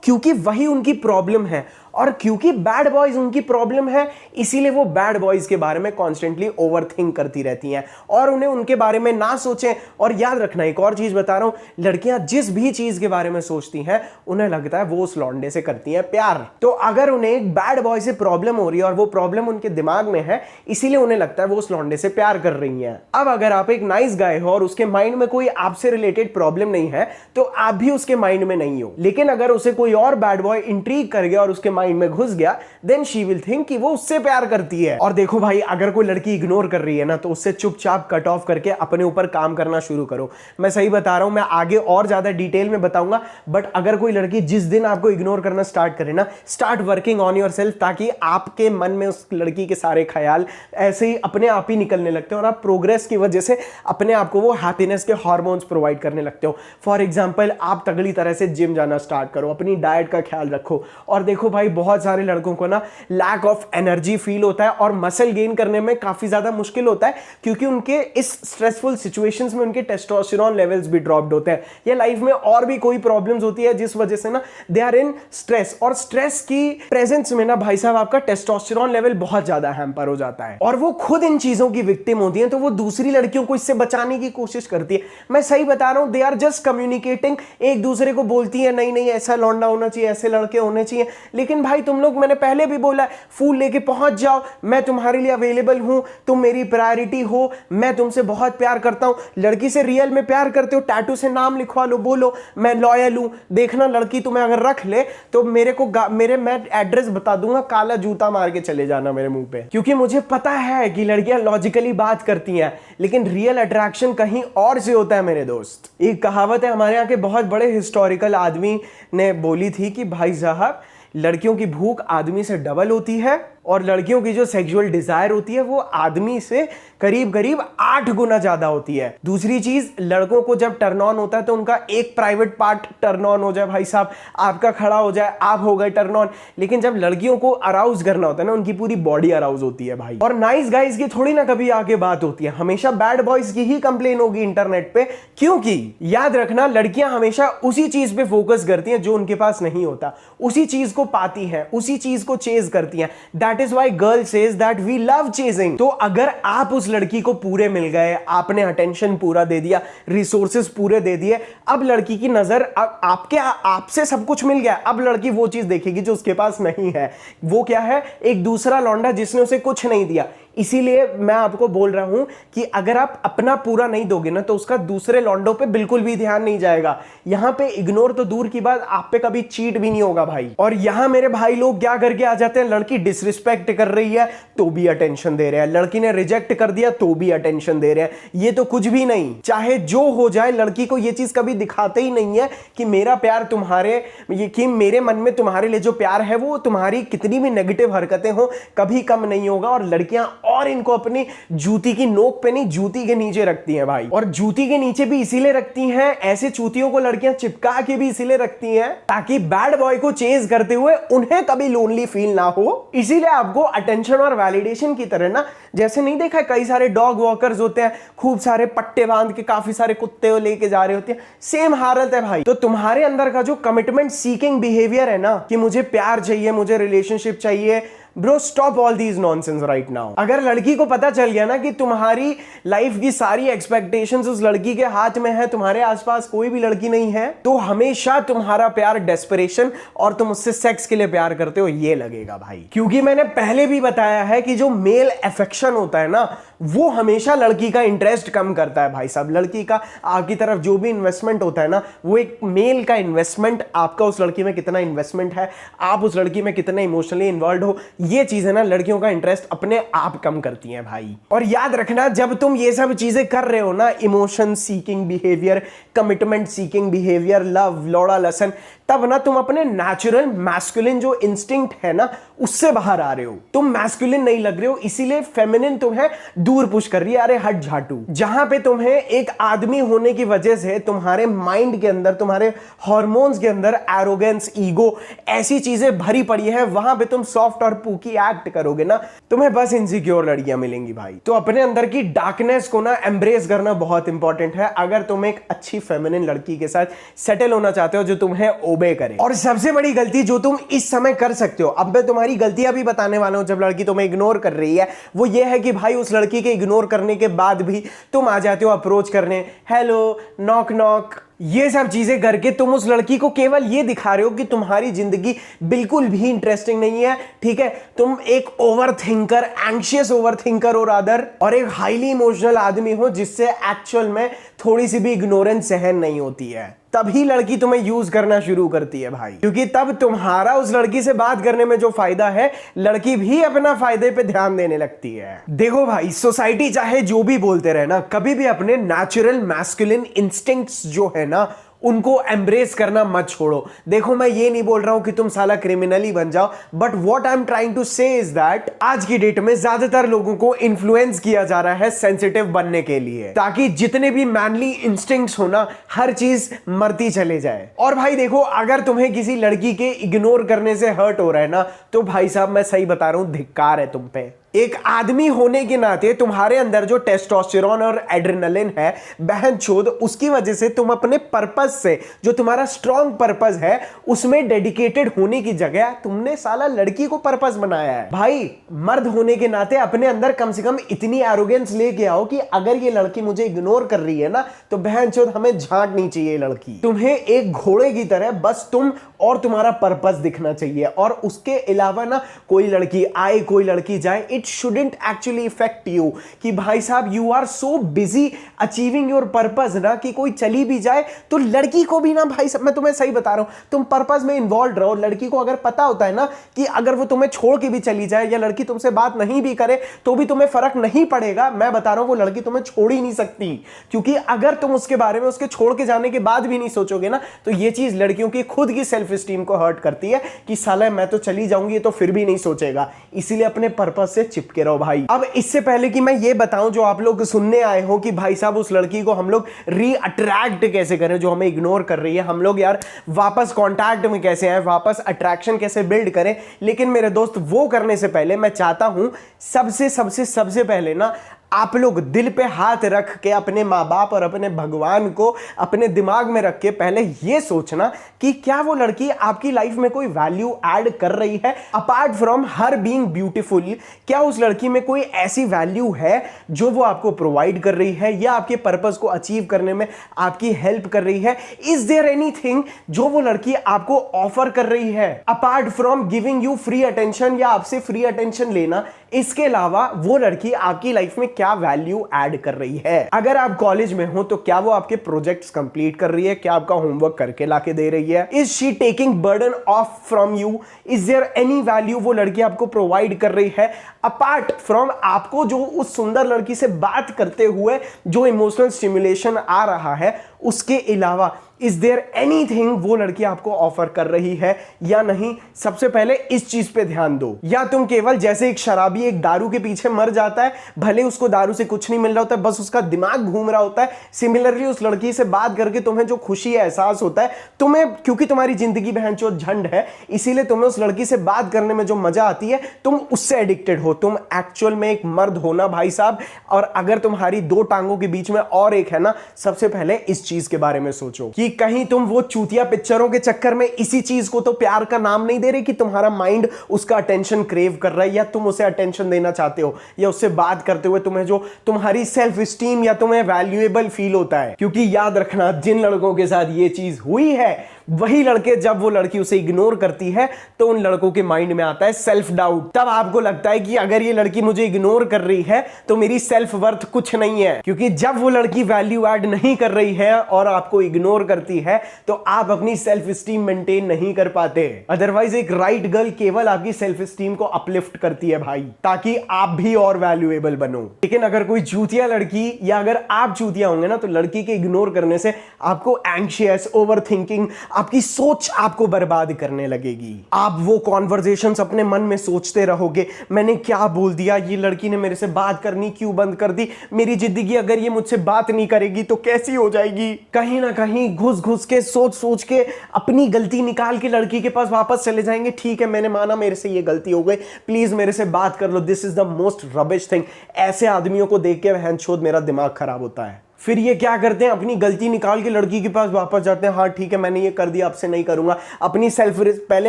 क्योंकि वही उनकी प्रॉब्लम है, और क्योंकि बैड बॉयज उनकी प्रॉब्लम है, इसीलिए वो बैड बॉयज के बारे में कॉन्स्टेंटली ओवरथिंक करती रहती हैं, और उन्हें उनके बारे में ना सोचें। और याद रखना, एक और चीज बता रहा हूं, लड़कियां जिस भी चीज के बारे में सोचती हैं, उन्हें लगता है वो उस लौंडे से करती हैं प्यार। तो अगर उन्हें एक बैड बॉय से प्रॉब्लम हो रही है और वो प्रॉब्लम उनके दिमाग में है, इसीलिए उन्हें लगता है वो उस लौंडे से प्यार कर रही हैं। अब अगर आप एक नाइस गाय हो और उसके माइंड में कोई आपसे रिलेटेड प्रॉब्लम नहीं है, तो आप भी उसके माइंड में नहीं हो। लेकिन अगर उसे कोई और बैड बॉय इंट्रीग कर गया और उसके माइंड में घुस गया, देन शी विल थिंक कि वो उससे प्यार करती है। और देखो भाई, अगर कोई लड़की इग्नोर कर रही है ना, तो उससे चुपचाप कट ऑफ करके अपने ऊपर काम करना शुरू करो। मैं सही बता रहा हूं, मैं आगे और ज्यादा डिटेल में बताऊंगा, बट अगर कोई लड़की जिस दिन आपको इग्नोर करना स्टार्ट करे ना, start working on your self, ताकि आपके मन में उस लड़की के सारे ख्याल ऐसे ही अपने आप ही निकलने लगते हैं, और आप प्रोग्रेस की वजह से अपने आप को वो हैप्पीनेस के हार्मोन्स प्रोवाइड करने लगते हो। फॉर एग्जाम्पल, आप तगड़ी तरह से जिम जाना स्टार्ट करो, अपनी डाइट का ख्याल रखो, और देखो भाई बहुत सारे लड़कों को ना लैक ऑफ एनर्जी फील होता है और मसल गेन करने में काफी ज्यादा मुश्किल होता है, क्योंकि उनके इस स्ट्रेसफुल सिचुएशंस में उनके टेस्टोस्टेरोन लेवल्स भी ड्रॉप्ड होते हैं, या लाइफ में और भी कोई प्रॉब्लम्स होती है जिस वजह से ना दे आर इन स्ट्रेस, और स्ट्रेस की प्रेजेंस में ना भाई साहब आपका टेस्टोस्टेरोन लेवल बहुत ज्यादा हैम्पर हो जाता है और वो खुद इन चीजों की विक्टिम होती है, तो वो दूसरी लड़कियों को इससे बचाने की कोशिश करती है। मैं सही बता रहा हूं, दे आर जस्ट कम्युनिकेटिंग, एक दूसरे को बोलती है नहीं नहीं ऐसा लौंडा होना चाहिए, ऐसे लड़के होने चाहिए। लेकिन भाई तुम लोग, मैंने पहले भी बोला, फूल लेके पहुंच जाओ, मैं तुम्हारे लिए अवेलेबल हूं, तुम मेरी प्रायोरिटी हो, मैं तुमसे बहुत प्यार करता हूं। लड़की से रियल में प्यार करते हो, टैटू से नाम लिखवा लो, बोलो मैं लॉयल हूं, देखना लड़की तुम्हें अगर रख ले तो मैं एड्रेस बता दूंगा, काला जूता मार के चले जाना मेरे मुंह पे, क्योंकि मुझे पता है कि लड़कियां लॉजिकली बात करती हैं, लेकिन रियल अट्रैक्शन कहीं और से होता है मेरे दोस्त। एक कहावत है हमारे यहाँ के बहुत बड़े हिस्टोरिकल आदमी ने बोली थी कि भाई साहब, लड़कियों की भूख आदमी से डबल होती है और लड़कियों की जो सेक्सुअल डिजायर होती है वो आदमी से करीब करीब 8 गुना ज्यादा होती है। दूसरी चीज, लड़कों को जब टर्न ऑन होता है तो उनका एक प्राइवेट पार्ट टर्न ऑन हो जाए, भाई साहब आपका खड़ा हो जाए, आप हो गए टर्न ऑन। लेकिन जब लड़कियों को अराउज करना होता है ना, उनकी पूरी बॉडी अराउज होती है भाई। और नाइस गाइज की थोड़ी ना कभी आगे बात होती है, हमेशा बैड बॉयज की ही कंप्लेन होगी इंटरनेट पे, क्योंकि याद रखना लड़कियां हमेशा उसी चीज पे फोकस करती हैं जो उनके पास नहीं होता, उसी चीज को पाती हैं, उसी चीज को चेज करती हैं। That is why girl says that we love chasing. तो अगर आप उस लड़की को पूरे मिल गए, आपने अटेंशन पूरा दे दिया, रिसोर्सेज पूरे दे दिए, अब लड़की की नजर आपसे सब कुछ मिल गया, अब लड़की वो चीज देखेगी जो उसके पास नहीं है। वो क्या है? एक दूसरा लौंडा जिसने उसे कुछ नहीं दिया। इसीलिए मैं आपको बोल रहा हूं कि अगर आप अपना पूरा नहीं दोगे ना तो उसका दूसरे लौंडों पे बिल्कुल भी ध्यान नहीं जाएगा। यहां पे इग्नोर तो दूर की बात, आप पे कभी चीट भी नहीं होगा भाई। और यहां मेरे भाई लोग क्या करके आ जाते हैं, लड़की डिसरिस्पेक्ट कर रही है तो भी अटेंशन दे रहे हैं, लड़की ने रिजेक्ट कर दिया तो भी अटेंशन दे रहे हैं। ये तो कुछ भी नहीं, चाहे जो हो जाए, लड़की को ये चीज कभी दिखाते ही नहीं है कि मेरा प्यार तुम्हारे, कि मेरे मन में तुम्हारे लिए जो प्यार है वो तुम्हारी कितनी भी नेगेटिव हरकतें हो कभी कम नहीं होगा। और लड़कियां और इनको अपनी जूती की नोक पे नहीं, जूती के नीचे रखती हैं भाई। और जूती के नीचे भी इसीलिए रखती हैं, ऐसे चूतियों को लड़कियां चिपका के भी इसीलिए रखती हैं ताकि बैड बॉय को चेज करते हुए उन्हें कभी लोनली फील ना हो। इसीलिए आपको अटेंशन और वैलिडेशन की तरह ना, जैसे नहीं देखा कई सारे डॉग वॉकर्स होते हैं, खूब सारे पट्टे बांध के काफी सारे कुत्ते लेके जा रहे होते हैं, सेम हालत है भाई। तो तुम्हारे अंदर का जो कमिटमेंट सीकिंग बिहेवियर है ना, कि मुझे प्यार चाहिए, मुझे रिलेशनशिप चाहिए, bro stop all these nonsense right now. अगर लड़की को पता चल गया ना कि तुम्हारी लाइफ की सारी एक्सपेक्टेशंस उस लड़की के हाथ में है, तुम्हारे आसपास कोई भी लड़की नहीं है, तो हमेशा तुम्हारा प्यार डेस्परेशन और तुम उससे सेक्स के लिए प्यार करते हो ये लगेगा भाई। क्योंकि मैंने पहले भी बताया है कि जो मेल अफेक्शन होता है ना, वो हमेशा लड़की का इंटरेस्ट कम करता है भाई साहब। लड़की का आपकी तरफ जो भी इन्वेस्टमेंट होता है ना, वो एक मेल का इन्वेस्टमेंट, आपका उस लड़की में कितना इन्वेस्टमेंट है, आप उस लड़की में कितने इमोशनली इन्वॉल्व हो, ये चीजें ना लड़कियों का इंटरेस्ट अपने आप कम करती हैं भाई। और याद रखना, जब तुम ये सब चीजें कर रहे हो ना, emotion seeking behaviour, commitment seeking behaviour, love, लौड़ा लसन, तब ना तुम अपने नेचुरल मैस्कुलिन जो इंस्टिंक्ट है ना उससे बाहर आ रहे हो। तुम मैस्कुलिन नहीं लग रहे हो, इसीलिए फेमिनिन तुम्हें दूर पुश कर रही है, अरे हट झाटू। जहां पे तुम्हें एक आदमी होने की वजह से तुम्हारे माइंड के अंदर, तुम्हारे हार्मोन्स के अंदर एरोगेंस, ईगो, ऐसी चीजें भरी पड़ी है, वहां पे तुम सॉफ्ट और पूकी एक्ट करोगे ना, तुम्हें बस इनसिक्योर लड़कियां मिलेंगी भाई। तो अपने अंदर की डार्कनेस को ना एम्ब्रेस करना बहुत इंपॉर्टेंट है अगर तुम एक अच्छी फेमिनिन लड़की के साथ सेटल होना चाहते हो जो तुम्हें ओबे करे। और सबसे बड़ी गलती जो तुम इस समय कर सकते हो, अब मैं तुम्हारी गलतियां भी बताने वाला हूं जब लड़की तुम्हें इग्नोर कर रही है, वो ये है कि भाई उस लड़की के इग्नोर करने के बाद भी तुम आ जाते हो अप्रोच करने, हेलो, नॉक नॉक, ये सब चीजें करके तुम उस लड़की को केवल ये दिखा रहे हो कि तुम्हारी जिंदगी बिल्कुल भी इंटरेस्टिंग नहीं है, ठीक है। तुम एक over thinker, anxious over thinker हो रादर, और एक हाईली इमोशनल आदमी हो जिससे एक्चुअल में थोड़ी सी भी इग्नोरेंस सहन नहीं होती है। तभी लड़की तुम्हें यूज करना शुरू करती है भाई, क्योंकि तब तुम्हारा उस लड़की से बात करने में जो फायदा है, लड़की भी अपना फायदे पे ध्यान देने लगती है। देखो भाई, सोसाइटी चाहे जो भी बोलते रहे ना, कभी भी अपने नेचुरल मैस्कुलिन इंस्टिंक्ट्स जो है ना उनको एम्ब्रेस करना मत छोड़ो। देखो मैं ये नहीं बोल रहा हूं कि तुम साला क्रिमिनली बन जाओ, but what I am trying to say is that आज की डेट में ज्यादातर लोगों को इन्फ्लुएंस किया जा रहा है सेंसिटिव बनने के लिए, ताकि जितने भी मैनली इंस्टिंक्ट्स हो ना, हर चीज मरती चले जाए। और भाई देखो, अगर तुम्हें किसी लड़की के इग्नोर करने से हर्ट हो रहा है ना, तो भाई साहब मैं सही बता रहा हूं, धिक्कार है तुम पे। एक आदमी होने के नाते तुम्हारे अंदर जो टेस्टोस्टेरोन और एड्रेनलिन है, बहन चोद, उसकी वजह से तुम अपने पर्पस से, जो तुम्हारा स्ट्रॉन्ग पर्पस है, उसमें डेडिकेटेड होने की जगह तुमने साला लड़की को पर्पस बनाया है। भाई मर्द होने के नाते अपने अंदर कम से कम इतनी एरोगेंस लेके आओ कि अगर ये लड़की मुझे इग्नोर कर रही है ना, तो बहन चोद हमें झांकनी चाहिए लड़की। तुम्हें एक घोड़े की तरह बस तुम और तुम्हारा पर्पस दिखना चाहिए, और उसके अलावा ना कोई लड़की आए कोई लड़की जाए, it shouldn't actually affect you. कि भाई साहब you are so busy achieving your purpose ना, कि कोई चली भी जाए तो लड़की को भी ना, भाई साहब मैं तुम्हें सही बता रहा हूं, तुम पर्पस में इन्वॉल्व रहो। लड़की को अगर पता होता है ना कि अगर वो तुम्हें छोड़ के भी चली जाए, या लड़की तुमसे बात नहीं भी करे तो भी तुम्हें फर्क नहीं पड़ेगा, मैं बता रहा हूं वो लड़की तुम्हें छोड़ ही नहीं सकती। क्योंकि अगर तुम उसके बारे में उसके छोड़ के जाने के बाद भी नहीं सोचोगे ना, तो ये चीज लड़कियों की खुद की सेल्फ स्टीम को हर्ट करती है कि साला मैं तो चली जाऊंगी, तो फिर भी नहीं सोचेगा। इसीलिए अपने पर्पस से चिपके रहो भाई। अब इससे पहले कि मैं ये बताऊं, जो आप लोग सुनने आए हो कि भाई साहब उस लड़की को हम लोग री अट्रैक्ट कैसे करें जो हमें इग्नोर कर रही है, हम लोग यार वापस कांटेक्ट में कैसे आए, वापस अट्रैक्शन कैसे बिल्ड करें, लेकिन मेरे दोस्त वो करने से पहले मैं चाहता हूं सबसे पहले ना आप लोग दिल पे हाथ रख के अपने माँ बाप और अपने भगवान को अपने दिमाग में रख के पहले ये सोचना कि क्या वो लड़की आपकी लाइफ में कोई वैल्यू ऐड कर रही है apart from her being beautiful. क्या उस लड़की में कोई ऐसी वैल्यू है जो वो आपको प्रोवाइड कर रही है, या आपके पर्पस को अचीव करने में आपकी हेल्प कर रही है? इज देयर एनीथिंग जो वो लड़की आपको ऑफर कर रही है apart from giving you free attention, या आपसे फ्री अटेंशन लेना? इसके अलावा वो लड़की आपकी लाइफ में क्या वैल्यू ऐड कर रही है? अगर आप कॉलेज में हो तो क्या वो आपके प्रोजेक्ट्स कंप्लीट कर रही है? क्या आपका होमवर्क करके लाके दे रही है? Is she taking burden off from you? Is there any value वो लड़की आपको प्रोवाइड कर रही है अपार्ट फ्रॉम आपको जो उस सुंदर लड़की से बात करते हुए जो इमोशनल स्टिमुलेशन आ रहा है, उसके अलावा इज देयर एनीथिंग वो लड़की आपको ऑफर कर रही है या नहीं? सबसे पहले इस चीज पे ध्यान दो। या तुम केवल जैसे एक शराबी एक दारू के पीछे मर जाता है, भले उसको दारू से कुछ नहीं मिल रहा होता है, बस उसका दिमाग घूम रहा होता है, सिमिलरली उस लड़की से बात करके तुम्हें जो खुशी एहसास होता है, तुम्हें क्योंकि तुम्हारी जिंदगी बहनचोद झंड है, इसीलिए तुम्हें उस लड़की से बात करने में जो मजा आती है, तुम उससे एडिक्टेड हो। तुम एक्चुअल में एक मर्द हो ना भाई साहब, और अगर तुम्हारी दो टांगों के बीच में और एक है ना, सबसे पहले इस चीज के बारे में सोचो कि कहीं तुम वो चूतिया पिक्चरों के चक्कर में इसी चीज को तो प्यार का नाम नहीं दे रहे कि तुम्हारा माइंड उसका अटेंशन क्रेव कर रहा है, या तुम उसे अटेंशन देना चाहते हो, या उससे बात करते हुए तुम्हें जो तुम्हारी सेल्फ स्टीम या तुम्हें वैल्यूएबल फील होता है। क्योंकि याद रखना, जिन लड़कों के साथ ये चीज हुई है, वही लड़के जब वो लड़की उसे इग्नोर करती है तो उन लड़कों के माइंड में आता है सेल्फ डाउट। तब आपको लगता है कि अगर ये लड़की मुझे इग्नोर कर रही है तो मेरी सेल्फ वर्थ कुछ नहीं है। क्योंकि जब वो लड़की वैल्यू ऐड नहीं कर रही है और आपको इग्नोर करती है, तो आप अपनी सेल्फ स्टीम मेंटेन नहीं कर पाते। अदरवाइज एक राइट गर्ल केवल आपकी सेल्फ स्टीम को अपलिफ्ट करती है भाई, ताकि आप भी और वैल्यूएबल बनो। लेकिन अगर कोई चूतिया लड़की, या अगर आप चूतिया होंगे ना, तो लड़की के इग्नोर करने से आपको एंग्शियस, ओवर थिंकिंग, आपकी सोच आपको बर्बाद करने लगेगी। आप वो कॉन्वर्सेशंस अपने मन में सोचते रहोगे, मैंने क्या बोल दिया, ये लड़की ने मेरे से बात करनी क्यों बंद कर दी, मेरी जिंदगी अगर ये मुझसे बात नहीं करेगी तो कैसी हो जाएगी। कहीं ना कहीं घुस घुस के सोच सोच के अपनी गलती निकाल के लड़की के पास वापस चले जाएंगे। ठीक है, मैंने माना मेरे से ये गलती हो गई, प्लीज मेरे से बात कर लो, this is the most rubbish thing. ऐसे आदमियों को देख के बहनचोद मेरा दिमाग खराब होता है। फिर ये क्या करते हैं, अपनी गलती निकाल के लड़की के पास वापस जाते हैं, हाँ ठीक है मैंने ये कर दिया, आपसे नहीं करूंगा। पहले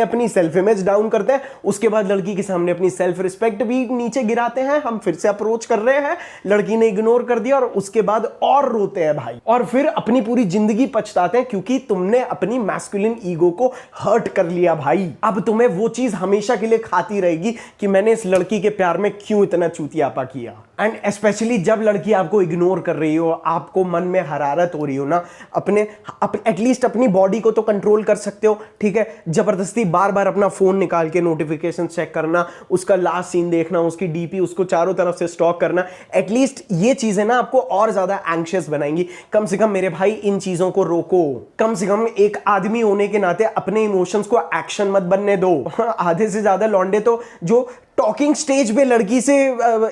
अपनी सेल्फ इमेज डाउन करते हैं, उसके बाद लड़की के सामने अपनी सेल्फ रिस्पेक्ट भी नीचे गिराते हैं। हम फिर से अप्रोच कर रहे हैं, लड़की ने इग्नोर कर दिया, और उसके बाद और रोते हैं भाई, और फिर अपनी पूरी जिंदगी पछताते हैं क्योंकि तुमने अपनी मैस्कुलिन ईगो को हर्ट कर लिया भाई। अब तुम्हें वो चीज हमेशा के लिए खाती रहेगी कि मैंने इस लड़की के प्यार में क्यों इतना चूतियापा किया। एंड स्पेशली जब लड़की आपको इग्नोर कर रही हो, आप आपको मन में हरारत हो रही हो ना, एटलीस्ट अपनी बॉडी को तो कंट्रोल कर सकते हो, ठीक है। जबरदस्ती बार बार अपना फोन निकाल के नोटिफिकेशन चेक करना, उसका लास्ट सीन देखना, उसकी डीपी उसको चारों तरफ से स्टॉक करना, एटलीस्ट ये चीजें ना आपको और ज्यादा एंग्शियस बनाएंगी। कम से कम मेरे भाई इन चीजों को रोको। कम से कम एक आदमी होने के नाते अपने इमोशंस को एक्शन मत बनने दो। आधे से ज्यादा लौंडे तो जो टॉकिंग स्टेज पे लड़की से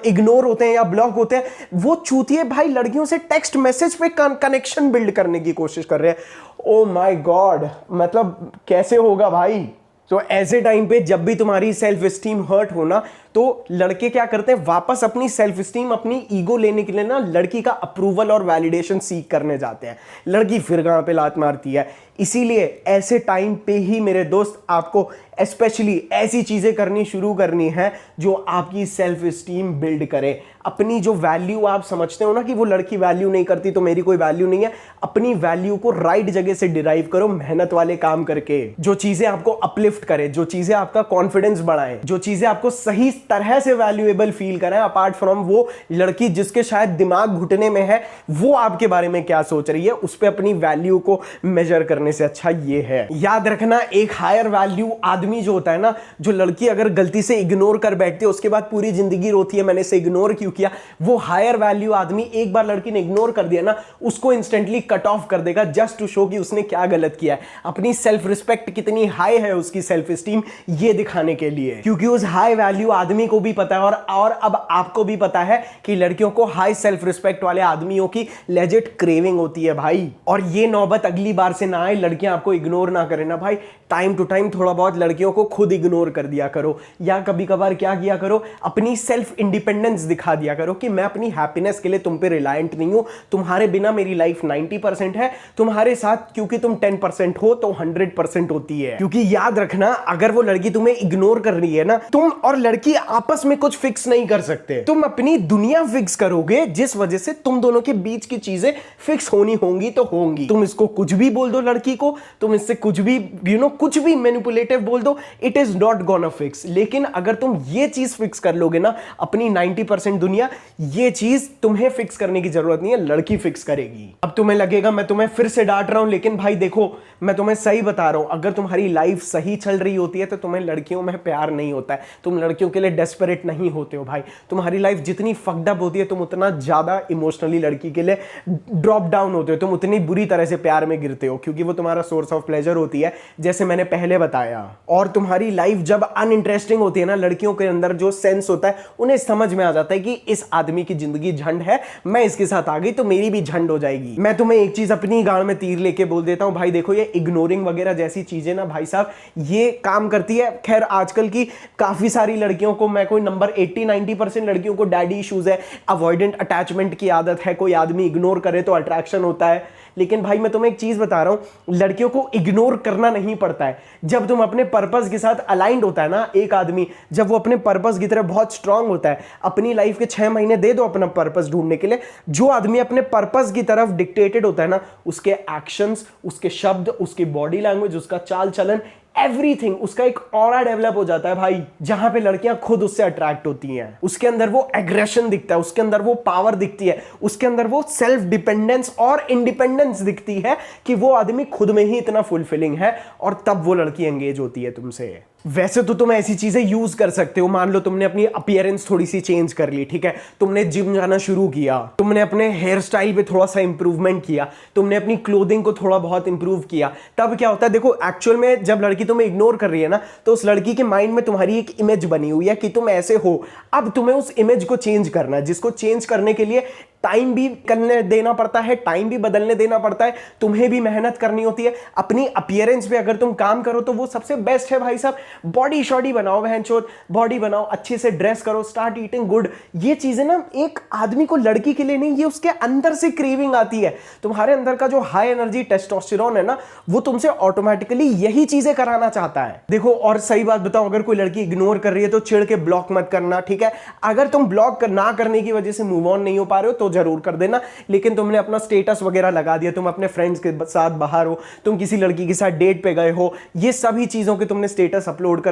इग्नोर होते हैं या ब्लॉक होते हैं, वो चूतिए भाई लड़कियों से टेक्स्ट मैसेज पे कनेक्शन बिल्ड करने की कोशिश कर रहे हैं। ओ माय गॉड, मतलब कैसे होगा भाई। तो ऐसे टाइम पे जब भी तुम्हारी सेल्फ एस्टीम हर्ट हो ना, तो लड़के क्या करते हैं, वापस अपनी सेल्फ एस्टीम, अपनी ईगो लेने के लिए ना लड़की का अप्रूवल और वैलिडेशन सीख करने जाते हैं। लड़की फिर गांव पे लात मारती है। इसीलिए ऐसे टाइम पे ही मेरे दोस्त आपको स्पेशली ऐसी चीजें करनी शुरू करनी है जो आपकी सेल्फ एस्टीम बिल्ड करे। अपनी जो वैल्यू आप समझते हो ना कि वो लड़की वैल्यू नहीं करती तो मेरी कोई वैल्यू नहीं है, अपनी वैल्यू को राइट जगह से डिराइव करो, मेहनत वाले काम करके। जो चीजें आपको अपलिफ्ट करे, जो चीजें आपका कॉन्फिडेंस बढ़ाएं, जो चीजें आपको सही तरह से वैल्यूएबल फील करें, अपार्ट फ्रॉम वो लड़की जिसके शायद दिमाग घुटने में है वो आपके बारे में क्या सोच रही है, उस पर अपनी वैल्यू को मेजर करने से अच्छा ये है। याद रखना, एक हायर वैल्यू आदमी जो होता है ना, जो लड़की अगर गलती से इग्नोर कर बैठती है उसके बाद पूरी जिंदगी रोती है मैंने इसे इग्नोर क्यों किया, वो हायर वैल्यू आदमी एक बार लड़की ने इग्नोर कर दिया ना, उसको इंस्टेंटली कट ऑफ कर देगा जस्ट टू शो कि उसने क्या गलत किया है। अपनी सेल्फ रिस्पेक्ट कितनी हाई है, उसकी सेल्फ एस्टीम, ये दिखाने के लिए। क्योंकि उस हाई वैल्यू आदमी को भी पता है और अब आपको भी पता है कि लड़कियों को हाई सेल्फ रिस्पेक्ट वाले आदमियों की लेजिट क्रेविंग होती है भाई। और ये नौबत अगली बार से ना आए, लड़कियां आपको इग्नोर ना करें ना भाई। टाइम टू टाइम थोड़ा बहुत लड़कियों को खुद इग्नोर कर दिया करो, या कभी कभार क्या किया करो, अपनी सेल्फ इंडिपेंडेंस दिखा दिया करो कि मैं अपनी हैप्पीनेस के लिए तुम पे रिलायंट नहीं हूं, तुम्हारे बिना मेरी लाइफ 90% है, तुम्हारे साथ क्योंकि तुम 10% हो तो 100% होती है। क्योंकि याद रखना, अगर वो लड़की तुम्हें इग्नोर कर रही है ना, तुम और लड़की आपस में कुछ फिक्स नहीं कर सकते, तुम अपनी दुनिया फिक्स करोगे, जिस वजह से तुम दोनों के बीच की चीजें फिक्स होनी होंगी तो होंगी। तुम इसको कुछ भी बोल दो लड़की को, तुम इससे कुछ भी कुछ भी मैनिपुलेटिव बोल दो, it is not gonna fix. लेकिन अगर तुम ये चीज फिक्स कर लोगे ना, अपनी 90% दुनिया, ये चीज तुम्हें फिक्स करने की जरूरत नहीं है, लड़की फिक्स करेगी। अब तुम्हें लगेगा मैं तुम्हें फिर से डांट रहा हूं, लेकिन भाई देखो मैं तुम्हें सही बता रहा हूं, अगर तुम्हारी लाइफ सही चल रही होती है तो तुम्हें लड़कियों में प्यार नहीं होता है, तुम लड़कियों के लिए डेस्परेट नहीं होते हो भाई। तुम्हारी लाइफ जितनी फक्ड अप होती है, तुम उतना ज्यादा इमोशनली लड़की के लिए ड्रॉप डाउन होते हो, तुम उतनी बुरी तरह से प्यार में गिरते हो, क्योंकि वो तुम्हारा सोर्स ऑफ प्लेजर होती है, जैसे मैंने पहले बताया। और तुम्हारी लाइफ जब अनइंटरेस्टिंग होती है ना, लड़कियों के अंदर जो सेंस होता है, उन्हें समझ में आ जाता है कि इस आदमी की जिंदगी झंड है, मैं इसके साथ आ गई तो मेरी भी झंड हो जाएगी। मैं तुम्हें एक चीज अपनी गांड में तीर लेके बोल देता हूं भाई, देखो ये इग्नोरिंग वगैरह जैसी चीजें ना भाई साहब, ये काम करती है। खैर आजकल की काफी सारी लड़कियों को, मैं कोई नंबर 80-90% लड़कियों को डैडी इश्यूज है, अवॉइडेंट अटैचमेंट की आदत है, कोई आदमी इग्नोर करे तो अट्रैक्शन होता है। लेकिन भाई मैं तुम्हें एक चीज बता रहा हूं, लड़कियों को इग्नोर करना नहीं पड़ता है। जब तुम अपने पर्पस के साथ अलाइंड होता है ना एक आदमी, जब वो अपने पर्पस की तरफ बहुत स्ट्रांग होता है, अपनी लाइफ के 6 महीने दे दो अपना पर्पस ढूंढने के लिए। जो आदमी अपने पर्पस की तरफ डिक्टेटेड होता है ना, उसके एक्शंस, उसके शब्द, उसकी बॉडी लैंग्वेज, उसका चाल चलन, एवरीथिंग, उसका एक ऑरा डेवलप हो जाता है भाई, जहां पे लड़कियां खुद उससे अट्रैक्ट होती हैं। उसके अंदर वो एग्रेशन दिखता है, उसके अंदर वो पावर दिखती है, उसके अंदर वो सेल्फ डिपेंडेंस और इंडिपेंडेंस दिखती है कि वो आदमी खुद में ही इतना फुलफिलिंग है, और तब वो लड़की एंगेज होती है तुमसे। वैसे तो तुम ऐसी चीजें यूज कर सकते हो, मान लो तुमने अपनी अपीयरेंस थोड़ी सी चेंज कर ली, ठीक है, तुमने जिम जाना शुरू किया, तुमने अपने हेयर स्टाइल पे थोड़ा सा इंप्रूवमेंट किया, तुमने अपनी क्लोथिंग को थोड़ा बहुत इंप्रूव किया, तब क्या होता है, देखो एक्चुअल में जब लड़की तुम्हें इग्नोर कर रही है ना, तो उस लड़की के माइंड में तुम्हारी एक इमेज बनी हुई है कि तुम ऐसे हो। अब तुम्हें उस इमेज को चेंज करना है, जिसको चेंज करने के लिए टाइम भी करने देना पड़ता है, टाइम भी बदलने देना पड़ता है, तुम्हें भी मेहनत करनी होती है। अपनी अपीयरेंस पे अगर तुम काम करो तो वो सबसे बेस्ट है भाई साहब। बॉडी शॉडी बनाओ, बहनचोद बॉडी बनाओ, अच्छे से ड्रेस करो, स्टार्ट ईटिंग गुड। ये चीजें ना एक आदमी को लड़की के लिए नहीं, ये उसके अंदर से क्रेविंग आती है। तुम्हारे अंदर का जो हाई एनर्जी टेस्टोस्टेरोन है ना, वो तुमसे ऑटोमेटिकली यही चीजें कराना चाहता है। देखो और सही बात बताऊं, अगर कोई लड़की इग्नोर कर रही है तो चिढ़ के ब्लॉक मत करना, ठीक है। अगर तुम ब्लॉक ना करने की वजह से मूव ऑन नहीं हो पा रहे हो तो जरूर कर देना, लेकिन तुमने अपना स्टेटस वगैरह लगा दिया, तुम अपने फ्रेंड्स के साथ बाहर हो, तुम किसी लड़की के साथ डेट पे गए हो, ये सभी चीजों के तुमने स्टेटस अपलोड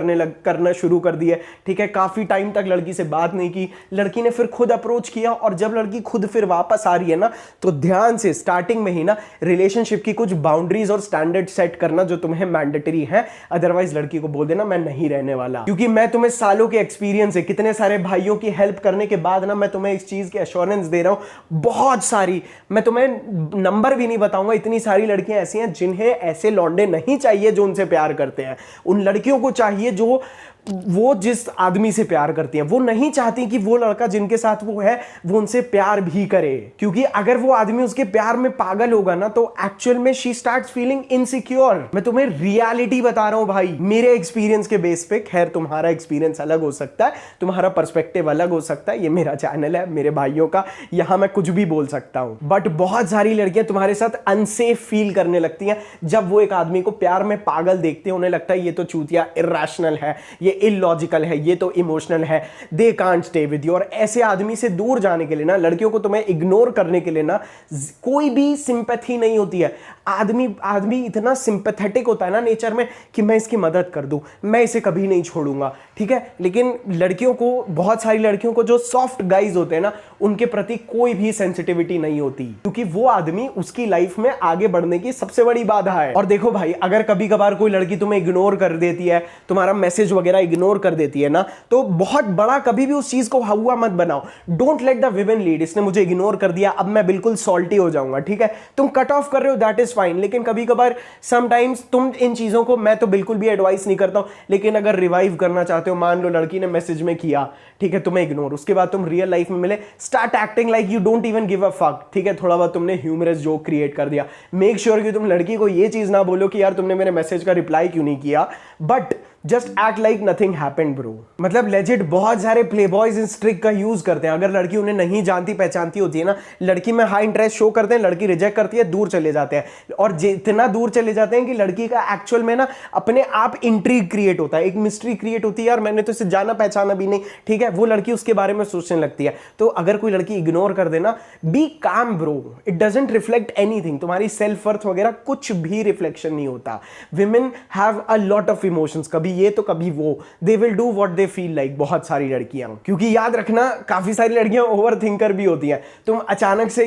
करना शुरू कर दिया, ठीक है। काफी टाइम तक लड़की से बात नहीं की, लड़की ने फिर खुद अप्रोच किया, और जब लड़की खुद फिर वापस आ रही है ना, तो ध्यान से स्टार्टिंग में ही ना रिलेशनशिप की कुछ बाउंड्रीज और स्टैंडर्ड सेट करना जो तुम्हें मैंडेटरी है। अदरवाइज लड़की को बोल देना मैं नहीं रहने वाला, क्योंकि मैं तुम्हें सालों के एक्सपीरियंस है, कितने सारे भाइयों की हेल्प करने के बाद ना मैं तुम्हें इस चीज की एश्योरेंस दे रहा हूं, बहुत सारी, मैं तुम्हें नंबर भी नहीं बताऊंगा, इतनी सारी लड़कियां ऐसी हैं जिन्हें ऐसे लौंडे नहीं चाहिए जो उनसे प्यार करते हैं। उन लड़कियों को चाहिए जो वो जिस आदमी से प्यार करती हैं, वो नहीं चाहती कि वो लड़का जिनके साथ वो है वो उनसे प्यार भी करे, क्योंकि अगर वो आदमी उसके प्यार में पागल होगा ना, तो एक्चुअल में शी स्टार्ट्स फीलिंग इनसिक्योर। मैं तुम्हें रियलिटी बता रहा हूं भाई, मेरे एक्सपीरियंस के बेस पे। खैर तुम्हारा एक्सपीरियंस अलग हो सकता है, तुम्हारा पर्सपेक्टिव अलग हो सकता है, ये मेरा चैनल है मेरे भाइयों का, यहां मैं कुछ भी बोल सकता हूं। बट बहुत सारी लड़कियां तुम्हारे साथ अनसेफ फील करने लगती हैं जब वो एक आदमी को प्यार में पागल देखते हैं, उन्हें लगता है ये तो चूतिया, इरैशनल है, ये इलॉजिकल है, ये तो इमोशनल है, they can't stay with you. और ऐसे आदमी से दूर जाने के लिए ना, लड़कियों को तुम्हें इग्नोर करने के लिए ना कोई भी सिंपैथी नहीं होती है। आदमी इतना सिंपैथेटिक होता है ना नेचर में कि मैं इसकी मदद कर दूं, मैं इसे कभी नहीं छोड़ूंगा, ठीक है। लेकिन लड़कियों को, बहुत सारी लड़कियों को जो सॉफ्ट गाइज होते हैं ना, उनके प्रति कोई भी सेंसिटिविटी नहीं होती, क्योंकि वो आदमी उसकी लाइफ में आगे बढ़ने की सबसे बड़ी बाधा है। और देखो भाई, अगर कभी कभार कोई लड़की तुम्हें इग्नोर कर देती है, तुम्हारा मैसेज वगैरह इग्नोर कर देती है ना, तो बहुत बड़ा कभी भी उस चीज को हुआ मत बनाओ। Don't let the women lead, इसने मुझे इग्नोर कर दिया, अब मैं बिल्कुल सॉल्टी हो जाऊंगा, ठीक है। तुम कट ऑफ कर रहे हो, दैट इज फाइन, लेकिन कभी कभार समटाइम्स तुम इन चीजों को, मैं तो बिल्कुल भी एडवाइस नहीं करता हूं, लेकिन अगर रिवाइव करना चाहते हो, मान लो लड़की ने मैसेज में किया, ठीक है, तुम्हें इग्नोर, उसके बाद तुम रियल लाइफ में मिले, start acting like you don't even give a fuck, ठीक है। थोड़ा बहुत तुमने ह्यूमरस जोक क्रिएट कर दिया, मेक श्योर कि तुम लड़की को ये चीज ना बोलो कि यार तुमने मेरे मैसेज का रिप्लाई क्यों नहीं किया, but just act like nothing happened bro. मतलब लेजिट बहुत सारे प्लेबॉयज इस ट्रिक का यूज करते हैं। अगर लड़की उन्हें नहीं जानती पहचानती होती है ना, लड़की में हाई इंटरेस्ट शो करते हैं, लड़की रिजेक्ट करती है, दूर चले जाते हैं, और जितना दूर चले जाते हैं कि लड़की का एक्चुअल में ना अपने आप इंट्रीग क्रिएट होता है, एक मिस्ट्री क्रिएट होती है, यार मैंने तो इसे जाना पहचाना भी नहीं, ठीक है। वो लड़की उसके बारे में सोचने लगती है। तो अगर कोई लड़की इग्नोर कर देना, बी काम bro, it doesn't reflect anything, तुम्हारी सेल्फ वर्थ वगैरह कुछ भी रिफ्लेक्शन नहीं होता। Women have a lot of emotions, कभी ये तो कभी वो, they will do what they feel like, बहुत सारी लड़कियां, क्योंकि याद रखना काफी सारी लड़कियां ओवर थिंकर भी होती हैं। तुम अचानक से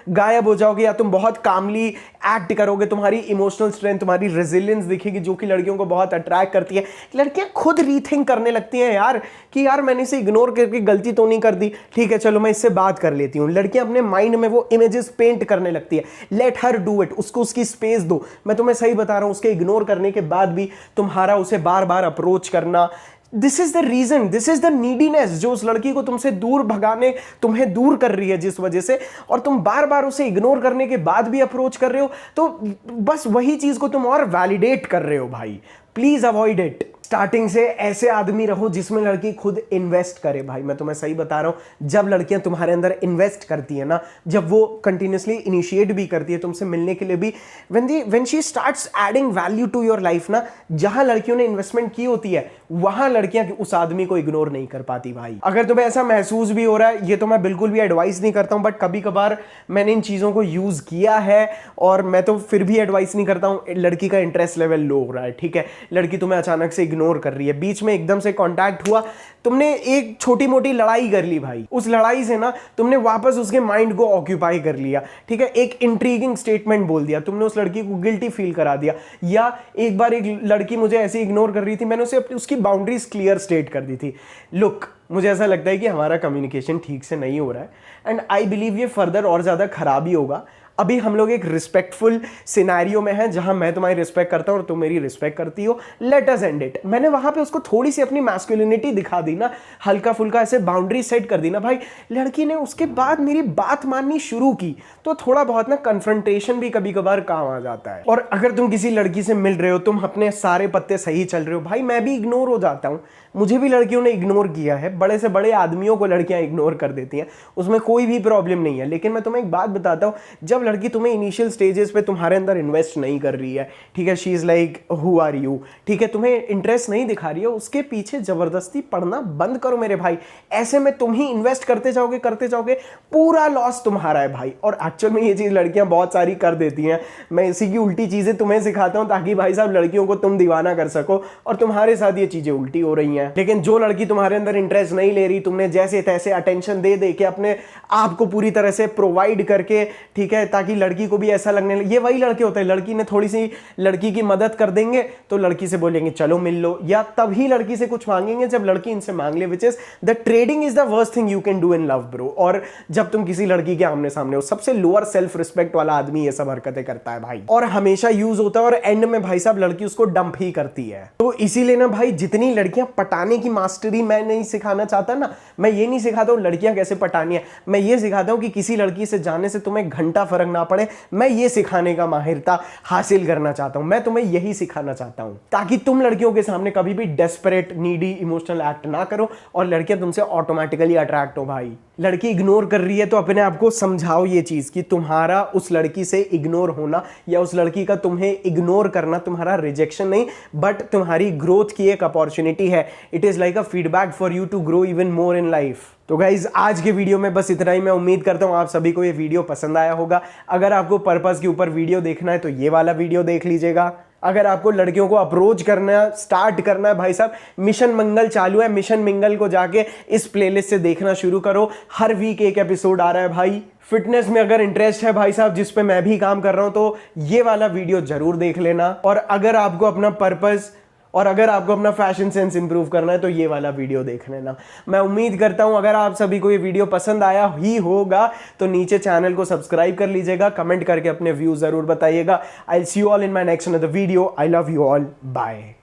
गायब हो जाओगे, या तुम बहुत कामली एक्ट करोगे, तुम्हारी इमोशनल स्ट्रेंथ, तुम्हारी रेजिलियंस दिखेगी, जो कि लड़कियों को बहुत अट्रैक्ट करती है। लड़कियां खुद रीथिंक करने लगती हैं यार, कि यार मैंने इसे इग्नोर करके गलती तो नहीं कर दी, ठीक है चलो मैं इससे बात कर लेती हूं। लड़कियां अपने माइंड में वो इमेजेस पेंट करने लगती है। लेट हर डू इट, उसको उसकी स्पेस दो। मैं तुम्हें सही बता रहा हूं, उसके इग्नोर करने के बाद भी तुम्हारा उसे बार बार अप्रोच करना, this is the reason, this is the neediness जो उस लड़की को तुमसे दूर भगाने, तुम्हें दूर कर रही है जिस वजह से, और तुम बार बार उसे इग्नोर करने के बाद भी अप्रोच कर रहे हो, तो बस वही चीज को तुम और वैलिडेट कर रहे हो भाई। Please avoid it. स्टार्टिंग से ऐसे आदमी रहो जिसमें लड़की खुद इन्वेस्ट करे भाई। मैं तुम्हें सही बता रहा हूं, जब लड़कियां तुम्हारे अंदर इन्वेस्ट करती है ना, जब वो कंटिन्यूसली इनिशिएट भी करती है तुमसे मिलने के लिए भी, when she starts adding value to your life ना, जहां लड़कियों ने इन्वेस्टमेंट की होती है वहां लड़कियां उस आदमी को इग्नोर नहीं कर पाती भाई। अगर तुम्हें ऐसा महसूस भी हो रहा है, ये तो मैं बिल्कुल भी एडवाइस नहीं करता हूं, बट कभी कभार मैंने इन चीजों को यूज किया है, और मैं तो फिर भी एडवाइस नहीं करता हूं। लड़की का इंटरेस्ट लेवल लो हो रहा है, ठीक है, लड़की तुम्हें अचानक से इग्नोर कर रही है, बीच में एकदम से कांटेक्ट हुआ, तुमने एक छोटी मोटी लड़ाई कर ली भाई, उस लड़ाई से ना तुमने वापस उसके माइंड को ऑक्यूपाई कर लिया, ठीक है, एक इंट्रीगिंग स्टेटमेंट बोल दिया, तुमने उस लड़की को गिल्टी फील करा दिया। या एक बार एक लड़की मुझे ऐसे इग्नोर कर रही थी, मैंने उसे उसकी बाउंड्रीज क्लियर स्टेट कर दी थी, लुक मुझे ऐसा लगता है कि हमारा कम्युनिकेशन ठीक से नहीं हो रहा है, एंड आई बिलीव ये फर्दर और ज्यादा खराब ही होगा। अभी हम लोग एक रिस्पेक्टफुल सिनेरियो में हैं, जहां मैं तुम्हारी रिस्पेक्ट करता हूं और तुम मेरी रिस्पेक्ट करती हो, लेट अस एंड इट। मैंने वहां पे उसको थोड़ी सी अपनी मैस्कुलिनिटी दिखा दी ना, हल्का फुल्का ऐसे बाउंड्री सेट कर दी ना भाई, लड़की ने उसके बाद मेरी बात माननी शुरू की, तो थोड़ा बहुत ना कन्फ्रंटेशन भी कभी कभार काम आ जाता है। और अगर तुम किसी लड़की से मिल रहे हो, तुम अपने सारे पत्ते सही चल रहे हो भाई, मैं भी इग्नोर हो जाता हूं, मुझे भी लड़कियों ने इग्नोर किया है, बड़े से बड़े आदमियों को लड़कियां इग्नोर कर देती हैं, उसमें कोई भी प्रॉब्लम नहीं है। लेकिन मैं तुम्हें एक बात बताता हूं, जब लड़की तुम्हें इनिशियल स्टेजेस पे तुम्हारे अंदर इन्वेस्ट नहीं कर रही है, ठीक है, she is like who are you, ठीक है, तुम्हें इंटरेस्ट नहीं दिखा रही है, उसके पीछे जबरदस्ती पड़ना बंद करो मेरे भाई। ऐसे में तुम ही इन्वेस्ट करते जाओगे, पूरा लॉस तुम्हारा है भाई। और एक्चुअल में ये चीज लड़कियां बहुत सारी कर देती हैं। मैं इसी की उल्टी चीजें तुम्हें सिखाता हूं ताकि भाई साहब लड़कियों को तुम दीवाना कर सको, और तुम्हारे साथ ये चीजें उल्टी हो रही हैं। लेकिन जो लड़की तुम्हारे अंदर इंटरेस्ट नहीं ले रही, तुमने जैसे तैसे अटेंशन दे दे के अपने आप को पूरी तरह से प्रोवाइड करके, ठीक है, ताकि लड़की को भी ऐसा लगने लगे, ये वही लड़के होते हैं, लड़की ने थोड़ी सी लड़की की मदद कर देंगे तो लड़की से बोलेंगे चलो मिल लो, या तभी लड़की से कुछ मांगेंगे जब लड़की इनसे मांग ले, which is the trading is the worst thing you can do in love bro. और जब तुम किसी लड़की के आमने सामने हो, सबसे लोअर सेल्फ रिस्पेक्ट वाला आदमी ये सब हरकतें करता है भाई, और हमेशा यूज होता है, और एंड में भाई साहब लड़की उसको डंप ही करती है। तो इसीलिए ना भाई, जितनी लड़कियां पटाने की मास्टरी मैं नहीं सिखाना चाहता ना, मैं ये नहीं सिखाता हूं लड़कियां कैसे पटानी है, मैं ये सिखाता हूं कि किसी लड़की से जाने से तुम्हें घंटा फर्क ना पड़े। मैं ये सिखाने का माहिरता हासिल करना चाहता हूं, मैं तुम्हें यही सिखाना चाहता हूं, ताकि तुम लड़कियों के सामने कभी भी डेस्परेट, नीडी, इमोशनल एक्ट ना करो और लड़कियां तुमसे ऑटोमेटिकली अट्रैक्ट हो भाई। लड़की इग्नोर कर रही है तो अपने आप को समझाओ ये चीज कि तुम्हारा उस लड़की से इग्नोर होना या उस लड़की का तुम्हें इग्नोर करना तुम्हारा रिजेक्शन नहीं, बट तुम्हारी ग्रोथ की एक अपॉर्चुनिटी है। It is like a feedback for you to grow even more in life. तो गाइज आज के वीडियो में बस इतना ही। मैं उम्मीद करता हूं आप सभी को ये वीडियो पसंद आया होगा। अगर आपको पर्पस के ऊपर वीडियो देखना है तो ये वाला वीडियो देख लीजिएगा। अगर आपको लड़कियों को अप्रोच करना स्टार्ट करना है भाई साहब, मिशन मंगल चालू है, मिशन मंगल को जाके इस प्लेलिस्ट से देखना शुरू करो। हर वीक एक एपिसोड आ रहा है भाई। फिटनेस में अगर इंटरेस्ट है भाई साहब, जिस पे मैं भी काम कर रहा हूं, तो ये वाला वीडियो जरूर देख लेना। और अगर आपको अपना पर्पस और अगर आपको अपना फैशन सेंस इंप्रूव करना है तो ये वाला वीडियो देख लेना। मैं उम्मीद करता हूं अगर आप सभी को ये वीडियो पसंद आया ही होगा तो नीचे चैनल को सब्सक्राइब कर लीजिएगा, कमेंट करके अपने व्यूज जरूर बताइएगा। I will see you all in my next another video. I love you all, bye.